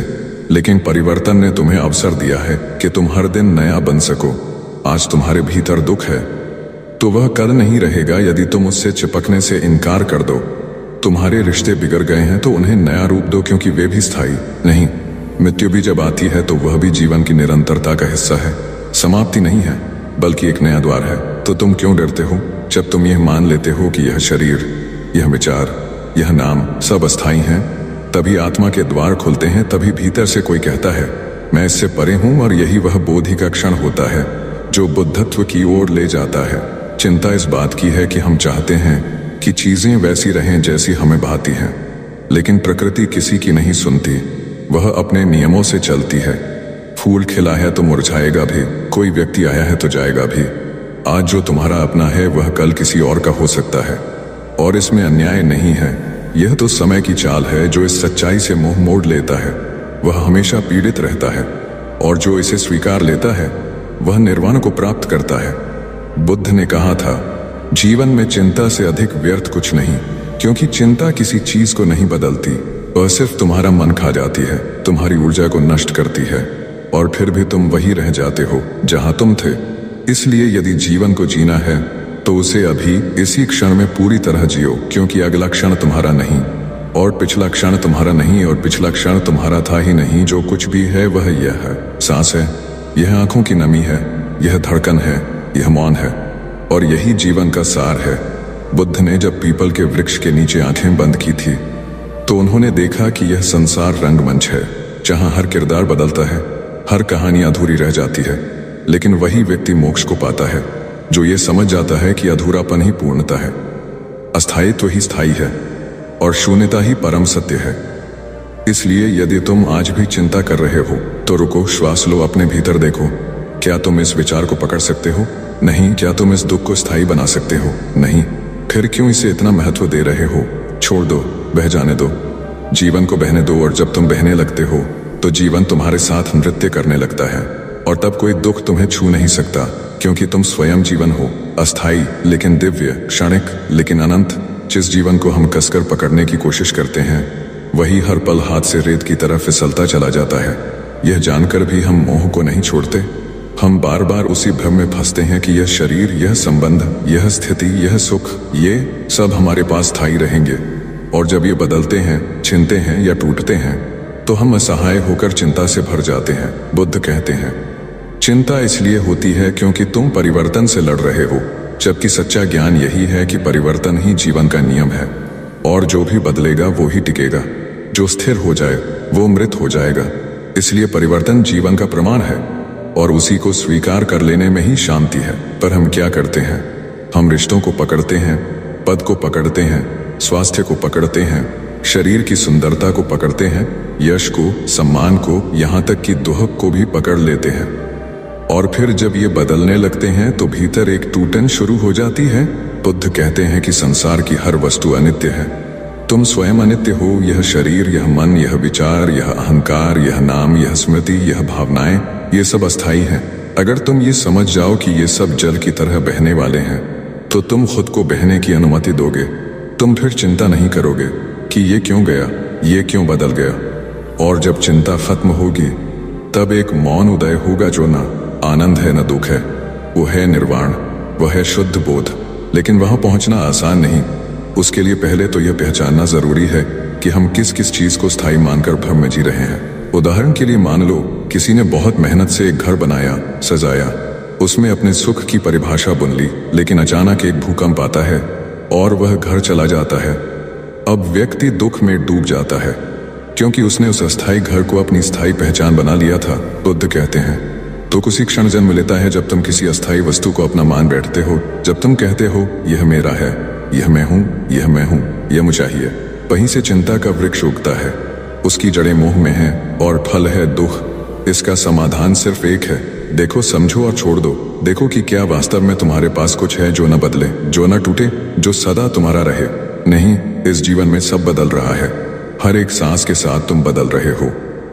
लेकिन परिवर्तन ने तुम्हें अवसर दिया है कि तुम हर दिन नया बन सको। आज तुम्हारे भीतर दुख है तो वह कल नहीं रहेगा यदि तुम उससे चिपकने से इनकार कर दो। तुम्हारे रिश्ते बिगड़ गए हैं तो उन्हें नया रूप दो, क्योंकि वे भी स्थायी नहीं। मृत्यु भी जब आती है तो वह भी जीवन की निरंतरता का हिस्सा है, समाप्ति नहीं है बल्कि एक नया द्वार है। तो तुम क्यों डरते हो जब तुम यह मान लेते हो कि यह शरीर, यह विचार, यह नाम सब अस्थाई हैं? तभी आत्मा के द्वार खुलते हैं, तभी भीतर से कोई कहता है, मैं इससे परे हूं। और यही वह बोधि का क्षण होता है जो बुद्धत्व की ओर ले जाता है। चिंता इस बात की है कि हम चाहते हैं कि चीजें वैसी रहें जैसी हमें भाती हैं, लेकिन प्रकृति किसी की नहीं सुनती, वह अपने नियमों से चलती है। फूल खिला है तो मुरझाएगा भी, कोई व्यक्ति आया है तो जाएगा भी। आज जो तुम्हारा अपना है वह कल किसी और का हो सकता है, और इसमें अन्याय नहीं है। यह तो समय की चाल है जो इस सच्चाई से मुंह मोड़ लेता है वह हमेशा पीड़ित रहता है, और जो इसे स्वीकार लेता है वह निर्वाण को प्राप्त करता है। बुद्ध ने कहा था, जीवन में चिंता से अधिक व्यर्थ कुछ नहीं, क्योंकि चिंता किसी चीज को नहीं बदलती, वह सिर्फ तुम्हारा मन खा जाती है, तुम्हारी ऊर्जा को नष्ट करती है, और फिर भी तुम वही रह जाते हो जहां तुम थे। इसलिए यदि जीवन को जीना है तो उसे अभी इसी क्षण में पूरी तरह जियो, क्योंकि अगला क्षण तुम्हारा नहीं, और पिछला क्षण तुम्हारा नहीं, और पिछला क्षण तुम्हारा था ही नहीं। जो कुछ भी है वह यह है, सांस है, यह आंखों की नमी है, यह धड़कन है, यह मौन है, और यही जीवन का सार है। बुद्ध ने जब पीपल के वृक्ष के नीचे आंखें बंद की थी तो उन्होंने देखा कि यह संसार रंगमंच है, जहां हर किरदार बदलता है, हर कहानी अधूरी रह जाती है, लेकिन वही व्यक्ति मोक्ष को पाता है जो ये समझ जाता है कि अधूरापन ही पूर्णता है, अस्थायित्व ही स्थायी है और शून्यता ही परम सत्य है। इसलिए यदि तुम आज भी चिंता कर रहे हो तो रुको, श्वास लो, अपने भीतर देखो। क्या तुम इस विचार को पकड़ सकते हो? नहीं। क्या तुम इस दुख को स्थायी बना सकते हो? नहीं। फिर क्यों इसे इतना महत्व दे रहे हो? छोड़ दो, बह जाने दो, जीवन को बहने दो। और जब तुम बहने लगते हो तो जीवन तुम्हारे साथ नृत्य करने लगता है और तब कोई दुख तुम्हें छू नहीं सकता, क्योंकि तुम स्वयं जीवन हो, अस्थायी लेकिन दिव्य, क्षणिक लेकिन अनंत। जिस जीवन को हम कसकर पकड़ने की कोशिश करते हैं वही हर पल हाथ से रेत की तरह फिसलता चला जाता है। यह जानकर भी हम मोह को नहीं छोड़ते। हम बार बार उसी भ्रम में फंसते हैं कि यह शरीर, यह संबंध, यह स्थिति, यह सुख, ये सब हमारे पास स्थायी रहेंगे। और जब ये बदलते हैं, छिनते हैं या टूटते हैं तो हम असहाय होकर चिंता से भर जाते हैं। बुद्ध कहते हैं, चिंता इसलिए होती है क्योंकि तुम परिवर्तन से लड़ रहे हो, जबकि सच्चा ज्ञान यही है कि परिवर्तन ही जीवन का नियम है और जो भी बदलेगा वो ही टिकेगा, जो स्थिर हो जाए वो मृत हो जाएगा। इसलिए परिवर्तन जीवन का प्रमाण है और उसी को स्वीकार कर लेने में ही शांति है। पर हम क्या करते हैं? हम रिश्तों को पकड़ते हैं, पद को पकड़ते हैं, स्वास्थ्य को पकड़ते हैं, शरीर की सुंदरता को पकड़ते हैं, यश को, सम्मान को, यहाँ तक कि दुहक को भी पकड़ लेते हैं। और फिर जब ये बदलने लगते हैं तो भीतर एक टूटन शुरू हो जाती है। बुद्ध कहते हैं कि संसार की हर वस्तु अनित्य है, तुम स्वयं अनित्य हो। यह शरीर, यह मन, यह विचार, यह अहंकार, यह नाम, यह स्मृति, यह भावनाएं, ये सब अस्थायी हैं। अगर तुम ये समझ जाओ कि ये सब जल की तरह बहने वाले हैं तो तुम खुद को बहने की अनुमति दोगे। तुम फिर चिंता नहीं करोगे कि ये क्यों गया, ये क्यों बदल गया। और जब चिंता खत्म होगी तब एक मौन उदय होगा जो ना आनंद है न दुख है, वो है निर्वाण, वह है शुद्ध बोध। लेकिन वहां पहुंचना आसान नहीं। उसके लिए पहले तो यह पहचानना जरूरी है कि हम किस किस चीज को स्थायी मानकर भ्रम में जी रहे हैं। उदाहरण के लिए मान लो किसी ने बहुत मेहनत से एक घर बनाया, सजाया, उसमें अपने सुख की परिभाषा बुन ली, लेकिन अचानक एक भूकंप आता है और वह घर चला जाता है। अब व्यक्ति दुख में डूब जाता है क्योंकि उसने उस अस्थायी घर को अपनी स्थायी पहचान बना लिया था। बुद्ध कहते हैं, तो उसी क्षण जन्म लेता है जब तुम किसी अस्थायी वस्तु को अपना मान बैठते हो। जब तुम कहते हो यह मेरा है, यह मैं हूं, यह मैं हूं, यह मुझे चाहिए, वहीं से चिंता का वृक्ष उगता है। उसकी जड़ें मोह में हैं और फल है दुख। इसका समाधान सिर्फ एक है, देखो, समझो और छोड़ दो। देखो कि क्या वास्तव में तुम्हारे पास कुछ है जो न बदले, जो न टूटे, जो सदा तुम्हारा रहे। नहीं, इस जीवन में सब बदल रहा है। हर एक सांस के साथ तुम बदल रहे हो,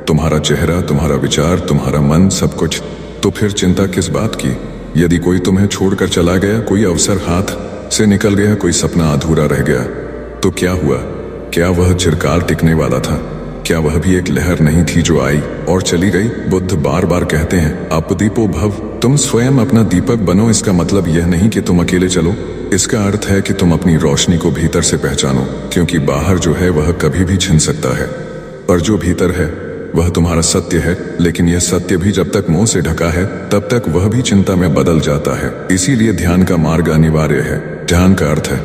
तुम्हारा चेहरा, तुम्हारा विचार, तुम्हारा मन, सब कुछ। तो फिर चिंता किस बात की? यदि कोई तुम्हें छोड़कर चला गया, कोई अवसर हाथ से निकल गया, कोई सपना अधूरा रह गया, तो क्या हुआ? क्या वह चिरकाल टिकने वाला था? क्या वह भी एक लहर नहीं थी जो आई और चली गई? बुद्ध बार बार कहते हैं, अपदीपो भव, तुम स्वयं अपना दीपक बनो। इसका मतलब यह नहीं कि तुम अकेले चलो, इसका अर्थ है कि तुम अपनी रोशनी को भीतर से पहचानो, क्योंकि बाहर जो है वह कभी भी छिन सकता है, पर जो भीतर है वह तुम्हारा सत्य है। लेकिन यह सत्य भी जब तक मोह से ढका है तब तक वह भी चिंता में बदल जाता है। इसीलिए ध्यान का मार्ग अनिवार्य है। ध्यान का अर्थ है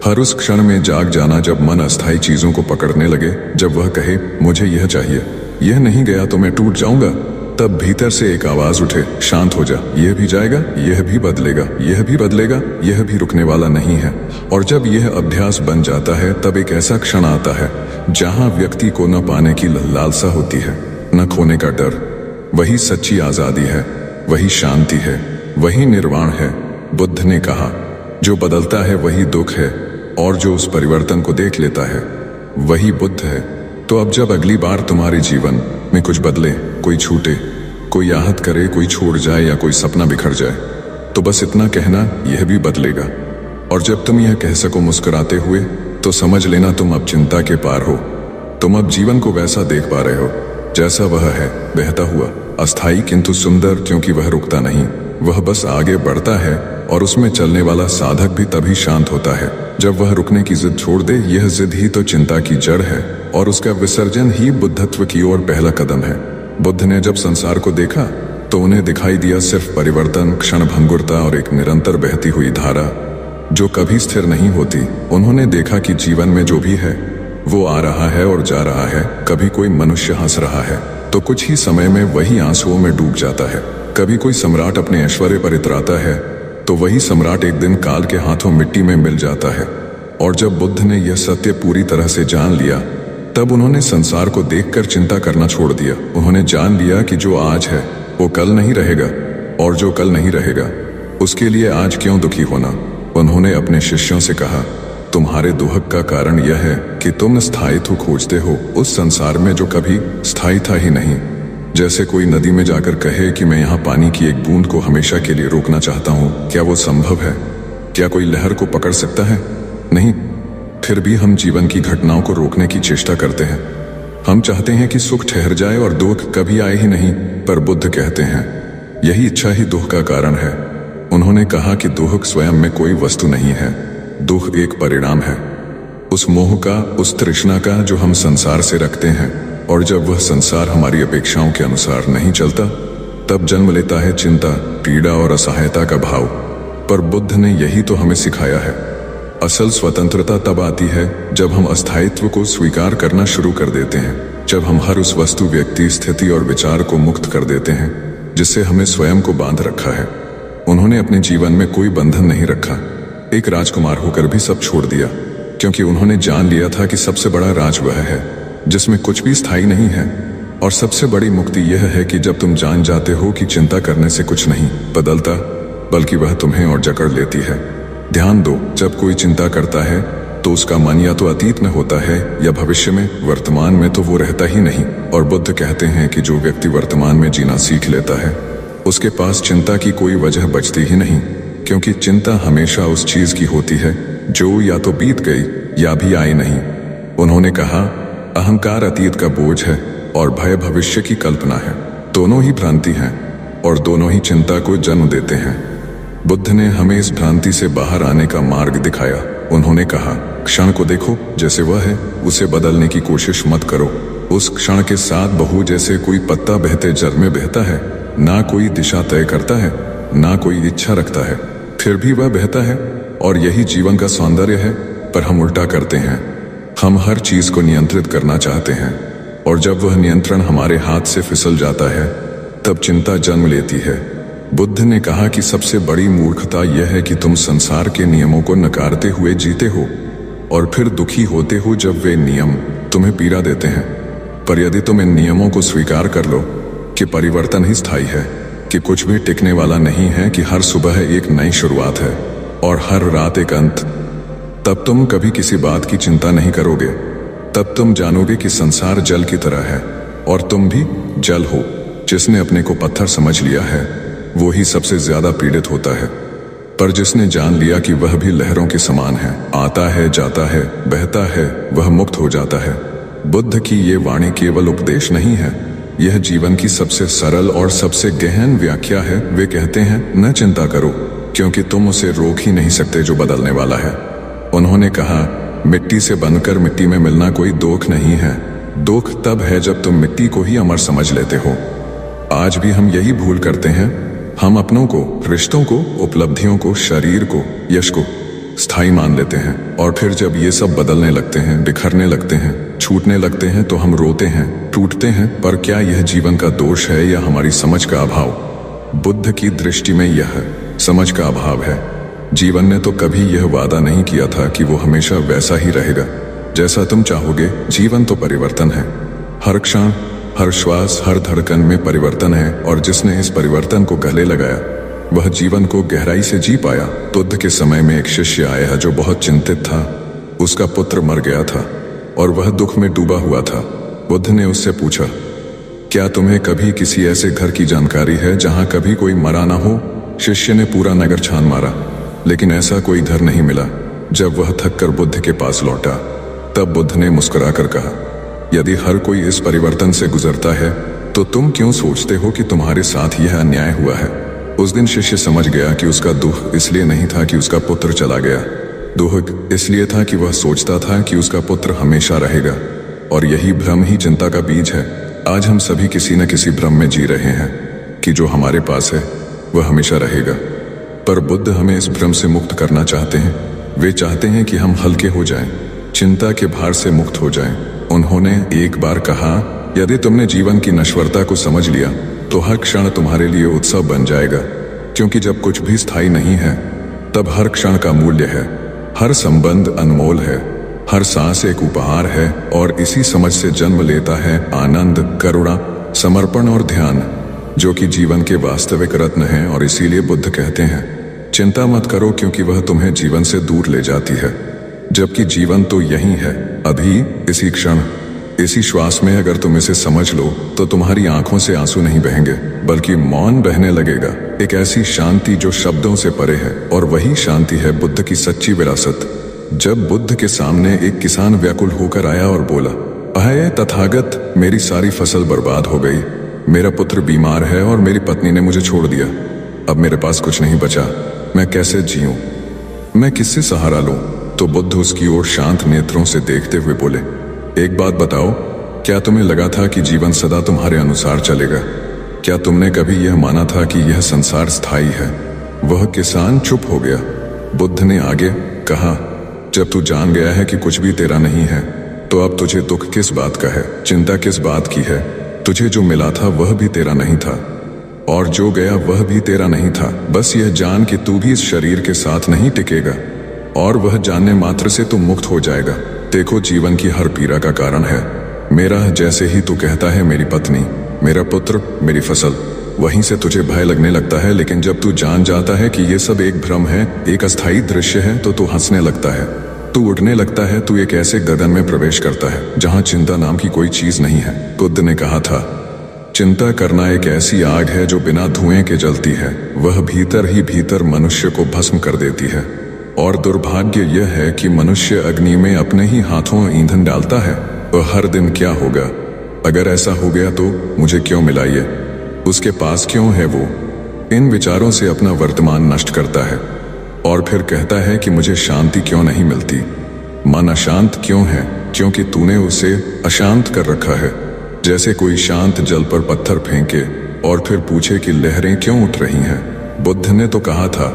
हर उस क्षण में जाग जाना जब मन अस्थायी चीजों को पकड़ने लगे, जब वह कहे मुझे यह चाहिए, यह नहीं गया तो मैं टूट जाऊंगा, तब भीतर से एक आवाज उठे, शांत हो जा, यह भी जाएगा, यह भी बदलेगा, यह भी बदलेगा, यह भी रुकने वाला नहीं है। और जब यह अभ्यास बन जाता है तब एक ऐसा क्षण आता है जहां व्यक्ति को न पाने की लालसा होती है, न खोने का डर। वही सच्ची आजादी है, वही शांति है, वही निर्वाण है। बुद्ध ने कहा, जो बदलता है वही दुख है और जो उस परिवर्तन को देख लेता है वही बुद्ध है। तो अब जब अगली बार तुम्हारे जीवन में कुछ बदले, कोई छूटे, कोई आहत करे, कोई छोड़ जाए या कोई सपना बिखर जाए, तो बस इतना कहना, यह भी बदलेगा। और जब तुम यह कह सको मुस्कुराते हुए, तो समझ लेना तुम अब चिंता के पार हो। तुम अब जीवन को वैसा देख पा रहे हो जैसा वह है, बहता हुआ, अस्थायी किंतु सुंदर, क्योंकि वह रुकता नहीं, वह बस आगे बढ़ता है। और उसमें चलने वाला साधक भी तभी शांत होता है जब वह रुकने की जिद छोड़ दे। यह जिद ही तो चिंता की जड़ है और उसका विसर्जन ही बुद्धत्व की ओर पहला कदम है। बुद्ध ने जब संसार को देखा तो उन्हें दिखाई दिया सिर्फ परिवर्तन, क्षणभंगुरता और एक निरंतर बहती हुई धारा जो कभी स्थिर नहीं होती। उन्होंने देखा कि जीवन में जो भी है वो आ रहा है और जा रहा है। कभी कोई मनुष्य हंस रहा है तो कुछ ही समय में वही आंसुओं में डूब जाता है, कभी कोई सम्राट अपने ऐश्वर्य पर इतराता है तो वही सम्राट एक दिन काल के हाथों मिट्टी में मिल जाता है। और जब बुद्ध ने यह सत्य पूरी तरह से जान लिया, तब उन्होंने संसार को देखकर चिंता करना छोड़ दिया। उन्होंने जान लिया कि जो आज है वो कल नहीं रहेगा, और जो कल नहीं रहेगा उसके लिए आज क्यों दुखी होना। उन्होंने अपने शिष्यों से कहा, तुम्हारे दुख का कारण यह है कि तुम स्थायित्व खोजते हो उस संसार में जो कभी स्थायी था ही नहीं। जैसे कोई नदी में जाकर कहे कि मैं यहाँ पानी की एक बूंद को हमेशा के लिए रोकना चाहता हूँ, क्या वो संभव है? क्या कोई लहर को पकड़ सकता है? नहीं। फिर भी हम जीवन की घटनाओं को रोकने की चेष्टा करते हैं। हम चाहते हैं कि सुख ठहर जाए और दुख कभी आए ही नहीं, पर बुद्ध कहते हैं यही इच्छा ही दुख का कारण है। उन्होंने कहा कि दुख स्वयं में कोई वस्तु नहीं है, दुख एक परिणाम है उस मोह का, उस तृष्णा का जो हम संसार से रखते हैं। और जब वह संसार हमारी अपेक्षाओं के अनुसार नहीं चलता, तब जन्म लेता है चिंता, पीड़ा और असहायता का भाव। पर बुद्ध ने यही तो हमें सिखाया है। असल स्वतंत्रता तब आती है जब हम अस्थायित्व को स्वीकार करना शुरू कर देते हैं, जब हम हर उस वस्तु, व्यक्ति, स्थिति और विचार को मुक्त कर देते हैं जिससे हमें स्वयं को बांध रखा है। उन्होंने अपने जीवन में कोई बंधन नहीं रखा। एक राजकुमार होकर भी सब छोड़ दिया, क्योंकि उन्होंने जान लिया था कि सबसे बड़ा राज वह है जिसमें कुछ भी स्थायी नहीं है। और सबसे बड़ी मुक्ति यह है कि जब तुम जान जाते हो कि चिंता करने से कुछ नहीं बदलता, बल्कि वह तुम्हें और जकड़ लेती है। ध्यान दो, जब कोई चिंता करता है तो उसका मन या तो अतीत में होता है या भविष्य में, वर्तमान में तो वो रहता ही नहीं। और बुद्ध कहते हैं कि जो व्यक्ति वर्तमान में जीना सीख लेता है उसके पास चिंता की कोई वजह बचती ही नहीं, क्योंकि चिंता हमेशा उस चीज की होती है जो या तो बीत गई या भी आई नहीं। उन्होंने कहा, अहंकार अतीत का बोझ है और भय भविष्य की कल्पना है। दोनों ही भ्रांति हैं और दोनों ही चिंता को जन्म देते हैं। बुद्ध ने हमें इस भ्रांति से बाहर आने का मार्ग दिखाया। उन्होंने कहा, क्षण को देखो जैसे वह है, उसे बदलने की कोशिश मत करो। उस क्षण के साथ बहू जैसे कोई पत्ता बहते जल में बहता है, ना कोई दिशा तय करता है, ना कोई इच्छा रखता है, फिर भी वह बहता है। और यही जीवन का सौंदर्य है। पर हम उल्टा करते हैं, हम हर चीज को नियंत्रित करना चाहते हैं, और जब वह नियंत्रण हमारे हाथ से फिसल जाता है तब चिंता जन्म लेती है। बुद्ध ने कहा कि सबसे बड़ी मूर्खता यह है कि तुम संसार के नियमों को नकारते हुए जीते हो और फिर दुखी होते हो जब वे नियम तुम्हें पीड़ा देते हैं। पर यदि तुम इन नियमों को स्वीकार कर लो कि परिवर्तन ही स्थायी है, कि कुछ भी टिकने वाला नहीं है, कि हर सुबह एक नई शुरुआत है और हर रात एक अंत, तब तुम कभी किसी बात की चिंता नहीं करोगे। तब तुम जानोगे कि संसार जल की तरह है और तुम भी जल हो। जिसने अपने को पत्थर समझ लिया है वो ही सबसे ज्यादा पीड़ित होता है। पर जिसने जान लिया कि वह भी लहरों के समान है, आता है, जाता है, बहता है, वह मुक्त हो जाता है। बुद्ध की ये वाणी केवल उपदेश नहीं है, यह जीवन की सबसे सरल और सबसे गहन व्याख्या है। वे कहते हैं, न चिंता करो, क्योंकि तुम उसे रोक ही नहीं सकते जो बदलने वाला है। उन्होंने कहा, मिट्टी से बनकर मिट्टी में मिलना कोई दुख नहीं है। दुख तब है जब तुम मिट्टी को ही अमर समझ लेते हो। आज भी हम यही भूल करते हैं। हम अपनों को, रिश्तों को, उपलब्धियों को, शरीर को, यश को स्थायी मान लेते हैं, और फिर जब ये सब बदलने लगते हैं, बिखरने लगते हैं, छूटने लगते हैं, तो हम रोते हैं, टूटते हैं। पर क्या यह जीवन का दोष है या हमारी समझ का अभाव? बुद्ध की दृष्टि में यह समझ का अभाव है। जीवन ने तो कभी यह वादा नहीं किया था कि वो हमेशा वैसा ही रहेगा जैसा तुम चाहोगे। जीवन तो परिवर्तन है। हर क्षण, हर श्वास, हर धड़कन में परिवर्तन है, और जिसने इस परिवर्तन को गले लगाया वह जीवन को गहराई से जी पाया। बुद्ध के समय में एक शिष्य आया जो बहुत चिंतित था। उसका पुत्र मर गया था और वह दुख में डूबा हुआ था। बुद्ध ने उससे पूछा, क्या तुम्हें कभी किसी ऐसे घर की जानकारी है जहां कभी कोई मरा ना हो? शिष्य ने पूरा नगर छान मारा, लेकिन ऐसा कोई घर नहीं मिला। जब वह थककर बुद्ध के पास लौटा, तब बुद्ध ने मुस्कुराकर कहा, यदि हर कोई इस परिवर्तन से गुजरता है तो तुम क्यों सोचते हो कि तुम्हारे साथ यह अन्याय हुआ है? उस दिन शिष्य समझ गया कि उसका दुख इसलिए नहीं था कि उसका पुत्र चला गया, दुख इसलिए था कि वह सोचता था कि उसका पुत्र हमेशा रहेगा। और यही भ्रम ही चिंता का बीज है। आज हम सभी किसी न किसी भ्रम में जी रहे हैं कि जो हमारे पास है वह हमेशा रहेगा। पर बुद्ध हमें इस भ्रम से मुक्त करना चाहते हैं। वे चाहते हैं कि हम हल्के हो जाएं, चिंता के भार से मुक्त हो जाएं। उन्होंने एक बार कहा, यदि तुमने जीवन की नश्वरता को समझ लिया तो हर क्षण तुम्हारे लिए उत्सव बन जाएगा। क्योंकि जब कुछ भी स्थायी नहीं है तब हर क्षण का मूल्य है, हर संबंध अनमोल है, हर सांस एक उपहार है और इसी समझ से जन्म लेता है आनंद, करुणा, समर्पण और ध्यान, जो कि जीवन के वास्तविक रत्न हैं। और इसीलिए बुद्ध कहते हैं, चिंता मत करो क्योंकि वह तुम्हें जीवन से दूर ले जाती है। जबकि जीवन तो यही है, अभी, इसी क्षण, इसी श्वास में। अगर तुम इसे समझ लो तो तुम्हारी आंखों से आंसू नहीं बहेंगे बल्कि मौन बहने लगेगा, एक ऐसी शांति जो शब्दों से परे है। और वही शांति है बुद्ध की सच्ची विरासत। जब बुद्ध के सामने एक किसान व्याकुल होकर आया और बोला, अहे तथागत, मेरी सारी फसल बर्बाद हो गई, मेरा पुत्र बीमार है और मेरी पत्नी ने मुझे छोड़ दिया, अब मेरे पास कुछ नहीं बचा, मैं कैसे जीऊं, मैं किससे सहारा लूं? तो बुद्ध उसकी ओर शांत नेत्रों से देखते हुए बोले, एक बात बताओ, क्या तुम्हें लगा था कि जीवन सदा तुम्हारे अनुसार चलेगा? क्या तुमने कभी यह माना था कि यह संसार स्थायी है? वह किसान चुप हो गया। बुद्ध ने आगे कहा, जब तू जान गया है कि कुछ भी तेरा नहीं है तो अब तुझे दुख किस बात का है, चिंता किस बात की है? तुझे जो मिला था वह भी तेरा नहीं था और जो गया वह भी तेरा नहीं था। बस यह जान कि तू भी इस शरीर के साथ नहीं टिकेगा और वह जानने मात्र से तू मुक्त हो जाएगा। देखो, जीवन की हर पीड़ा का कारण है मेरा। जैसे ही तू कहता है मेरी पत्नी, मेरा पुत्र, मेरी फसल, वहीं से तुझे भय लगने लगता है। लेकिन जब तू जान जाता है कि ये सब एक भ्रम है, एक अस्थायी दृश्य है, तो तू हंसने लगता है, तू उड़ने लगता है, तू एक ऐसे गगन में प्रवेश करता है जहां चिंता नाम की कोई चीज नहीं है। बुद्ध ने कहा था, चिंता करना एक ऐसी आग है जो बिना धुएं के जलती है, वह भीतर ही भीतर मनुष्य को भस्म कर देती है। और दुर्भाग्य यह है कि मनुष्य अग्नि में अपने ही हाथों ईंधन डालता है। वह हर दिन क्या होगा, अगर ऐसा हो गया तो मुझे क्यों मिला ये, उसके पास क्यों है वो, इन विचारों से अपना वर्तमान नष्ट करता है। और फिर कहता है कि मुझे शांति क्यों नहीं मिलती। मन अशांत क्यों है? क्योंकि तूने उसे अशांत कर रखा है। जैसे कोई शांत जल पर पत्थर फेंके और फिर पूछे कि लहरें क्यों उठ रही हैं। बुद्ध ने तो कहा था,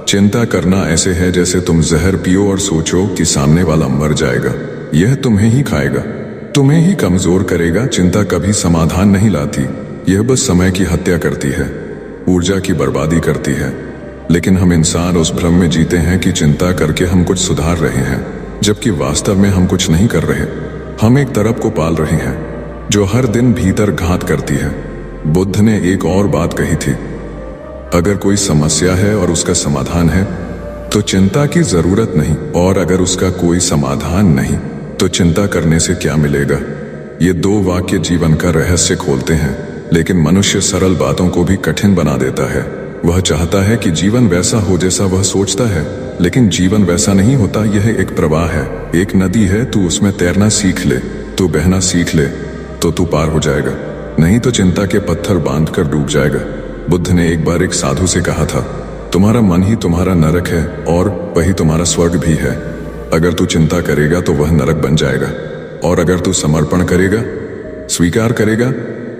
चिंता करना ऐसे है जैसे तुम जहर पियो और सोचो कि सामने वाला मर जाएगा, यह तुम्हें ही खाएगा, तुम्हें ही कमजोर करेगा। चिंता कभी समाधान नहीं लाती, यह बस समय की हत्या करती है, ऊर्जा की बर्बादी करती है। लेकिन हम इंसान उस भ्रम में जीते हैं कि चिंता करके हम कुछ सुधार रहे हैं, जबकि वास्तव में हम कुछ नहीं कर रहे। हम एक तरफ को पाल रहे हैं जो हर दिन भीतर घात करती है। बुद्ध ने एक और बात कही थी, अगर कोई समस्या है और उसका समाधान है तो चिंता की जरूरत नहीं, और अगर उसका कोई समाधान नहीं तो चिंता करने से क्या मिलेगा। ये दो वाक्य जीवन का रहस्य खोलते हैं। लेकिन मनुष्य सरल बातों को भी कठिन बना देता है। वह चाहता है कि जीवन वैसा हो जैसा वह सोचता है, लेकिन जीवन वैसा नहीं होता। यह एक प्रवाह है, एक नदी है, तू उसमें तैरना सीख ले, तू बहना सीख ले तो तू पार हो जाएगा, नहीं तो चिंता के पत्थर बांध कर डूब जाएगा। बुद्ध ने एक बार एक साधु से कहा था, तुम्हारा मन ही तुम्हारा नरक है और वही तुम्हारा स्वर्ग भी है। अगर तू चिंता करेगा तो वह नरक बन जाएगा, और अगर तू समर्पण करेगा, स्वीकार करेगा,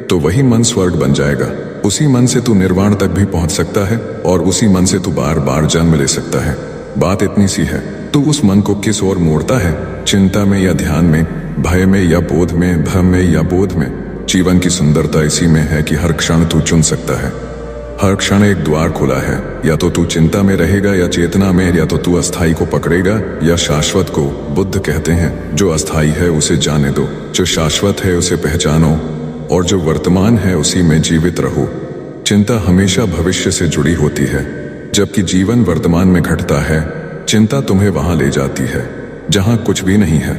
तो वही मन स्वर्ग बन जाएगा। उसी मन से तू निर्वाण तक भी पहुंच सकता है और उसी मन से तू बार बार जन्म ले सकता है। बात इतनी सी है, तू उस मन को किस ओर मोड़ता है, चिंता में या ध्यान में, भय में या बोध में, भ्रम में या बोध में। जीवन की सुंदरता इसी में है कि हर क्षण तू चुन सकता है। हर क्षण एक द्वार खुला है, या तो तू चिंता में रहेगा या चेतना में, या तो तू अस्थाई को पकड़ेगा या शाश्वत को। बुद्ध कहते हैं, जो अस्थाई है उसे जाने दो, जो शाश्वत है उसे पहचानो, और जो वर्तमान है उसी में जीवित रहो। चिंता हमेशा भविष्य से जुड़ी होती है, जबकि जीवन वर्तमान में घटता है। चिंता तुम्हें वहां ले जाती है जहां कुछ भी नहीं है,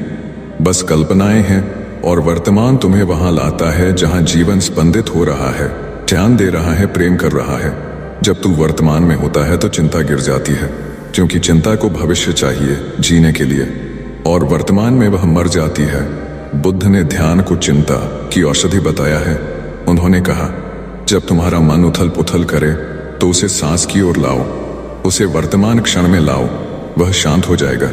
बस कल्पनाएं हैं, और वर्तमान तुम्हें वहां लाता है जहां जीवन स्पंदित हो रहा है, ध्यान दे रहा है, प्रेम कर रहा है। जब तू वर्तमान में होता है तो चिंता गिर जाती है, क्योंकि चिंता को भविष्य चाहिए जीने के लिए, और वर्तमान में वह मर जाती है। बुद्ध ने ध्यान को चिंता की औषधि बताया है। उन्होंने कहा, जब तुम्हारा मन उथल पुथल करे तो उसे सांस की ओर लाओ, उसे वर्तमान क्षण में लाओ, वह शांत हो जाएगा।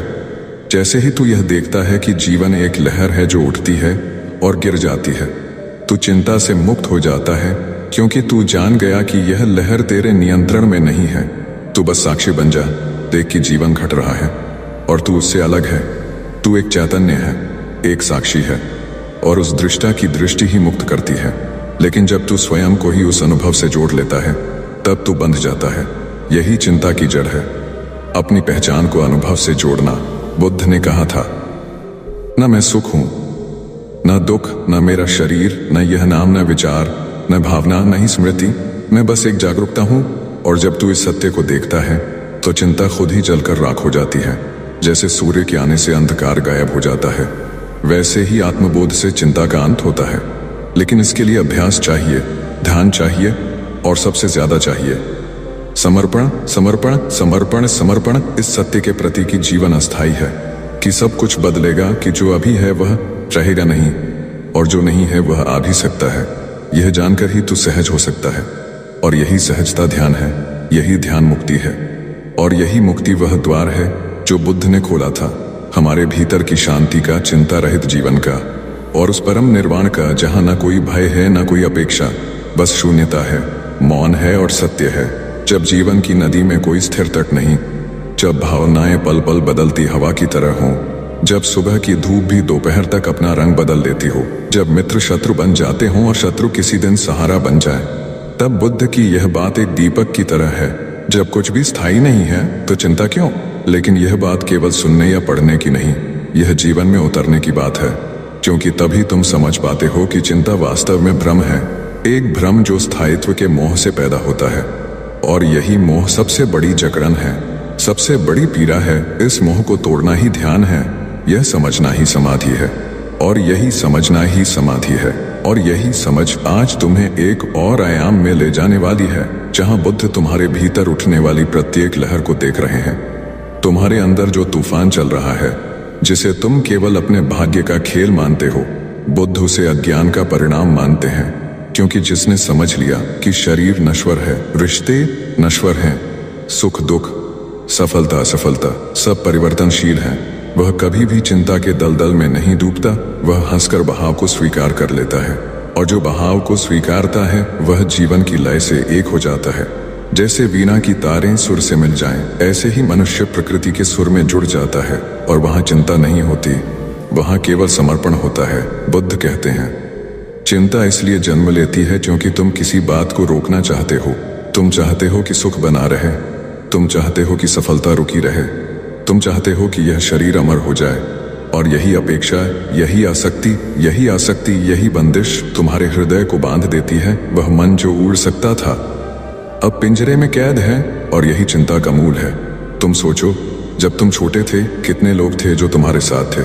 जैसे ही तू यह देखता है कि जीवन एक लहर है जो उठती है और गिर जाती है, तू चिंता से मुक्त हो जाता है, क्योंकि तू जान गया कि यह लहर तेरे नियंत्रण में नहीं है। तू बस साक्षी बन जा, देख कि जीवन घट रहा है और तू उससे अलग है। तू एक चैतन्य है, एक साक्षी है, और उस दृष्टा की दृष्टि ही मुक्त करती है। लेकिन जब तू स्वयं को ही उस अनुभव से जोड़ लेता है तब तू बंध जाता है। यही चिंता की जड़ है, अपनी पहचान को अनुभव से जोड़ना। बुद्ध ने कहा था, न मैं सुख हूं, न दुख, न मेरा शरीर, न यह नाम, न विचार, न भावना, न ही स्मृति, मैं बस एक जागरूकता हूं। और जब तू इस सत्य को देखता है तो चिंता खुद ही जलकर राख हो जाती है। जैसे सूर्य के आने से अंधकार गायब हो जाता है, वैसे ही आत्मबोध से चिंता का अंत होता है। लेकिन इसके लिए अभ्यास चाहिए, ध्यान चाहिए और सबसे ज्यादा चाहिए समर्पण। समर्पण समर्पण समर्पण इस सत्य के प्रति कि जीवन अस्थायी है, कि सब कुछ बदलेगा, कि जो अभी है वह रहेगा नहीं और जो नहीं है वह आ भी सकता है। यह जानकर ही तू सहज हो सकता है और यही सहजता ध्यान है, यही ध्यान मुक्ति है। और यही मुक्ति वह द्वार है जो बुद्ध ने खोला था, हमारे भीतर की शांति का, चिंता रहित जीवन का और उस परम निर्वाण का जहां न कोई भय है, न कोई अपेक्षा, बस शून्यता है, मौन है और सत्य है। जब जीवन की नदी में कोई स्थिर तट नहीं, जब भावनाएं पल पल बदलती हवा की तरह हों, जब सुबह की धूप भी दोपहर तक अपना रंग बदल लेती हो, जब मित्र शत्रु बन जाते हों और शत्रु किसी दिन सहारा बन जाए, तब बुद्ध की यह बात एक दीपक की तरह है। जब कुछ भी स्थायी नहीं है तो चिंता क्यों? लेकिन यह बात केवल सुनने या पढ़ने की नहीं, यह जीवन में उतरने की बात है, क्योंकि तभी तुम समझ पाते हो कि चिंता वास्तव में भ्रम है, एक भ्रम जो स्थायित्व के मोह से पैदा होता है। और यही मोह सबसे बड़ी जकड़न है, सबसे बड़ी पीड़ा है। इस मोह को तोड़ना ही ध्यान है, यह समझना ही समाधि है और यही समझना ही समाधि है। और यही समझ आज तुम्हें एक और आयाम में ले जाने वाली है, जहां बुद्ध तुम्हारे भीतर उठने वाली प्रत्येक लहर को देख रहे हैं। तुम्हारे अंदर जो तूफान चल रहा है, जिसे तुम केवल अपने भाग्य का खेल मानते हो, बुद्ध उसे अज्ञान का परिणाम मानते हैं। क्योंकि जिसने समझ लिया कि शरीर नश्वर है, रिश्ते नश्वर हैं, सुख दुख, सफलता असफलता सब परिवर्तनशील हैं, वह कभी भी चिंता के दलदल में नहीं डूबता, वह हंसकर बहाव को स्वीकार कर लेता है। और जो बहाव को स्वीकारता है वह जीवन की लय से एक हो जाता है। जैसे वीणा की तारें सुर से मिल जाएं, ऐसे ही मनुष्य प्रकृति के सुर में जुड़ जाता है और वहां चिंता नहीं होती, वहां केवल समर्पण होता है। बुद्ध कहते हैं, चिंता इसलिए जन्म लेती है क्योंकि तुम किसी बात को रोकना चाहते हो। तुम चाहते हो कि सुख बना रहे, तुम चाहते हो कि सफलता रुकी रहे, तुम चाहते हो कि यह शरीर अमर हो जाए। और यही अपेक्षा, यही आसक्ति, यही बंदिश तुम्हारे हृदय को बांध देती है। वह मन जो उड़ सकता था अब पिंजरे में कैद है और यही चिंता का मूल है। तुम सोचो, जब तुम छोटे थे कितने लोग थे जो तुम्हारे साथ थे,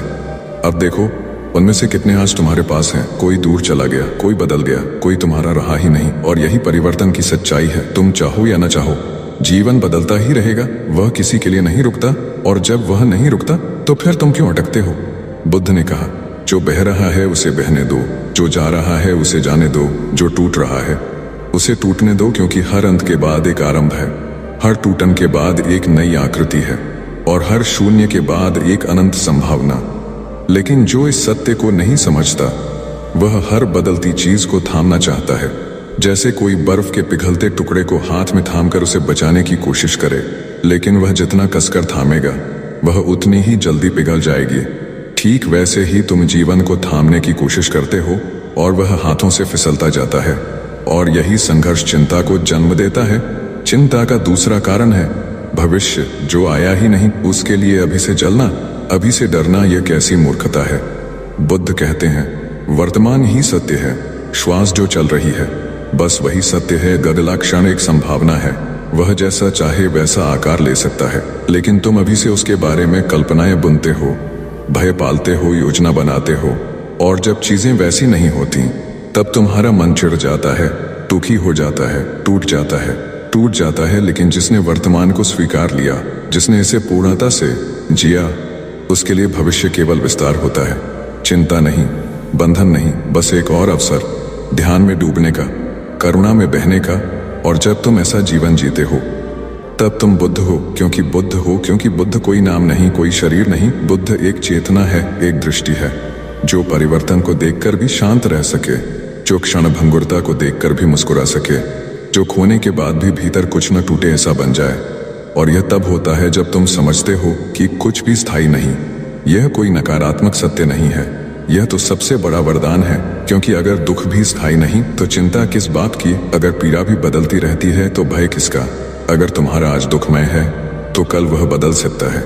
अब देखो उनमें से कितने आज तुम्हारे पास हैं। कोई दूर चला गया, कोई बदल गया, कोई तुम्हारा रहा ही नहीं। और यही परिवर्तन की सच्चाई है। तुम चाहो या न चाहो, जीवन बदलता ही रहेगा, वह किसी के लिए नहीं रुकता। और जब वह नहीं रुकता तो फिर तुम क्यों अटकते हो? बुद्ध ने कहा, जो बह रहा है उसे बहने दो, जो जा रहा है उसे जाने दो, जो टूट रहा है उसे टूटने दो, क्योंकि हर अंत के बाद एक आरंभ है, हर टूटन के बाद एक नई आकृति है और हर शून्य के बाद एक अनंत संभावना। लेकिन जो इस सत्य को नहीं समझता वह हर बदलती चीज को थामना चाहता है, जैसे कोई बर्फ के पिघलते टुकड़े को हाथ में थामकर उसे बचाने की कोशिश करे, लेकिन वह जितना कसकर थामेगा वह उतनी ही जल्दी पिघल जाएगी। ठीक वैसे ही तुम जीवन को थामने की कोशिश करते हो और वह हाथों से फिसलता जाता है। और यही संघर्ष चिंता को जन्म देता है। चिंता का दूसरा कारण है भविष्य, जो आया ही नहीं उसके लिए अभी से जलना, अभी से डरना। यह कैसी मूर्खता है। बुद्ध कहते हैं, वर्तमान ही सत्य है, श्वास जो चल रही है बस वही सत्य है। अगला क्षण एक संभावना है, वह जैसा चाहे वैसा आकार ले सकता है, लेकिन तुम अभी से उसके बारे में कल्पनाएं बुनते हो, भय पालते हो, योजना बनाते हो। और जब चीजें वैसी नहीं होती तब तुम्हारा मन चिढ़ जाता है, दुखी हो जाता है, टूट जाता है। लेकिन जिसने वर्तमान को स्वीकार लिया, जिसने इसे पूर्णता से जिया, उसके लिए भविष्य केवल विस्तार होता है, चिंता नहीं, बंधन नहीं, बस एक और अवसर ध्यान में डूबने का, करुणा में बहने का। और जब तुम ऐसा जीवन जीते हो तब तुम बुद्ध हो। क्योंकि बुद्ध कोई नाम नहीं, कोई शरीर नहीं, बुद्ध एक चेतना है, एक दृष्टि है, जो परिवर्तन को देखकर भी शांत रह सके, जो क्षण भंगुरता को देखकर भी मुस्कुरा सके, जो खोने के बाद भी भीतर कुछ न टूटे ऐसा बन जाए। और यह तब होता है जब तुम समझते हो कि कुछ भी स्थायी नहीं। यह कोई नकारात्मक सत्य नहीं है, यह तो सबसे बड़ा वरदान है, क्योंकि अगर दुख भी स्थायी नहीं तो चिंता किस बात की। अगर पीड़ा भी बदलती रहती है तो भय किसका। अगर तुम्हारा आज दुखमय है तो कल वह बदल सकता है।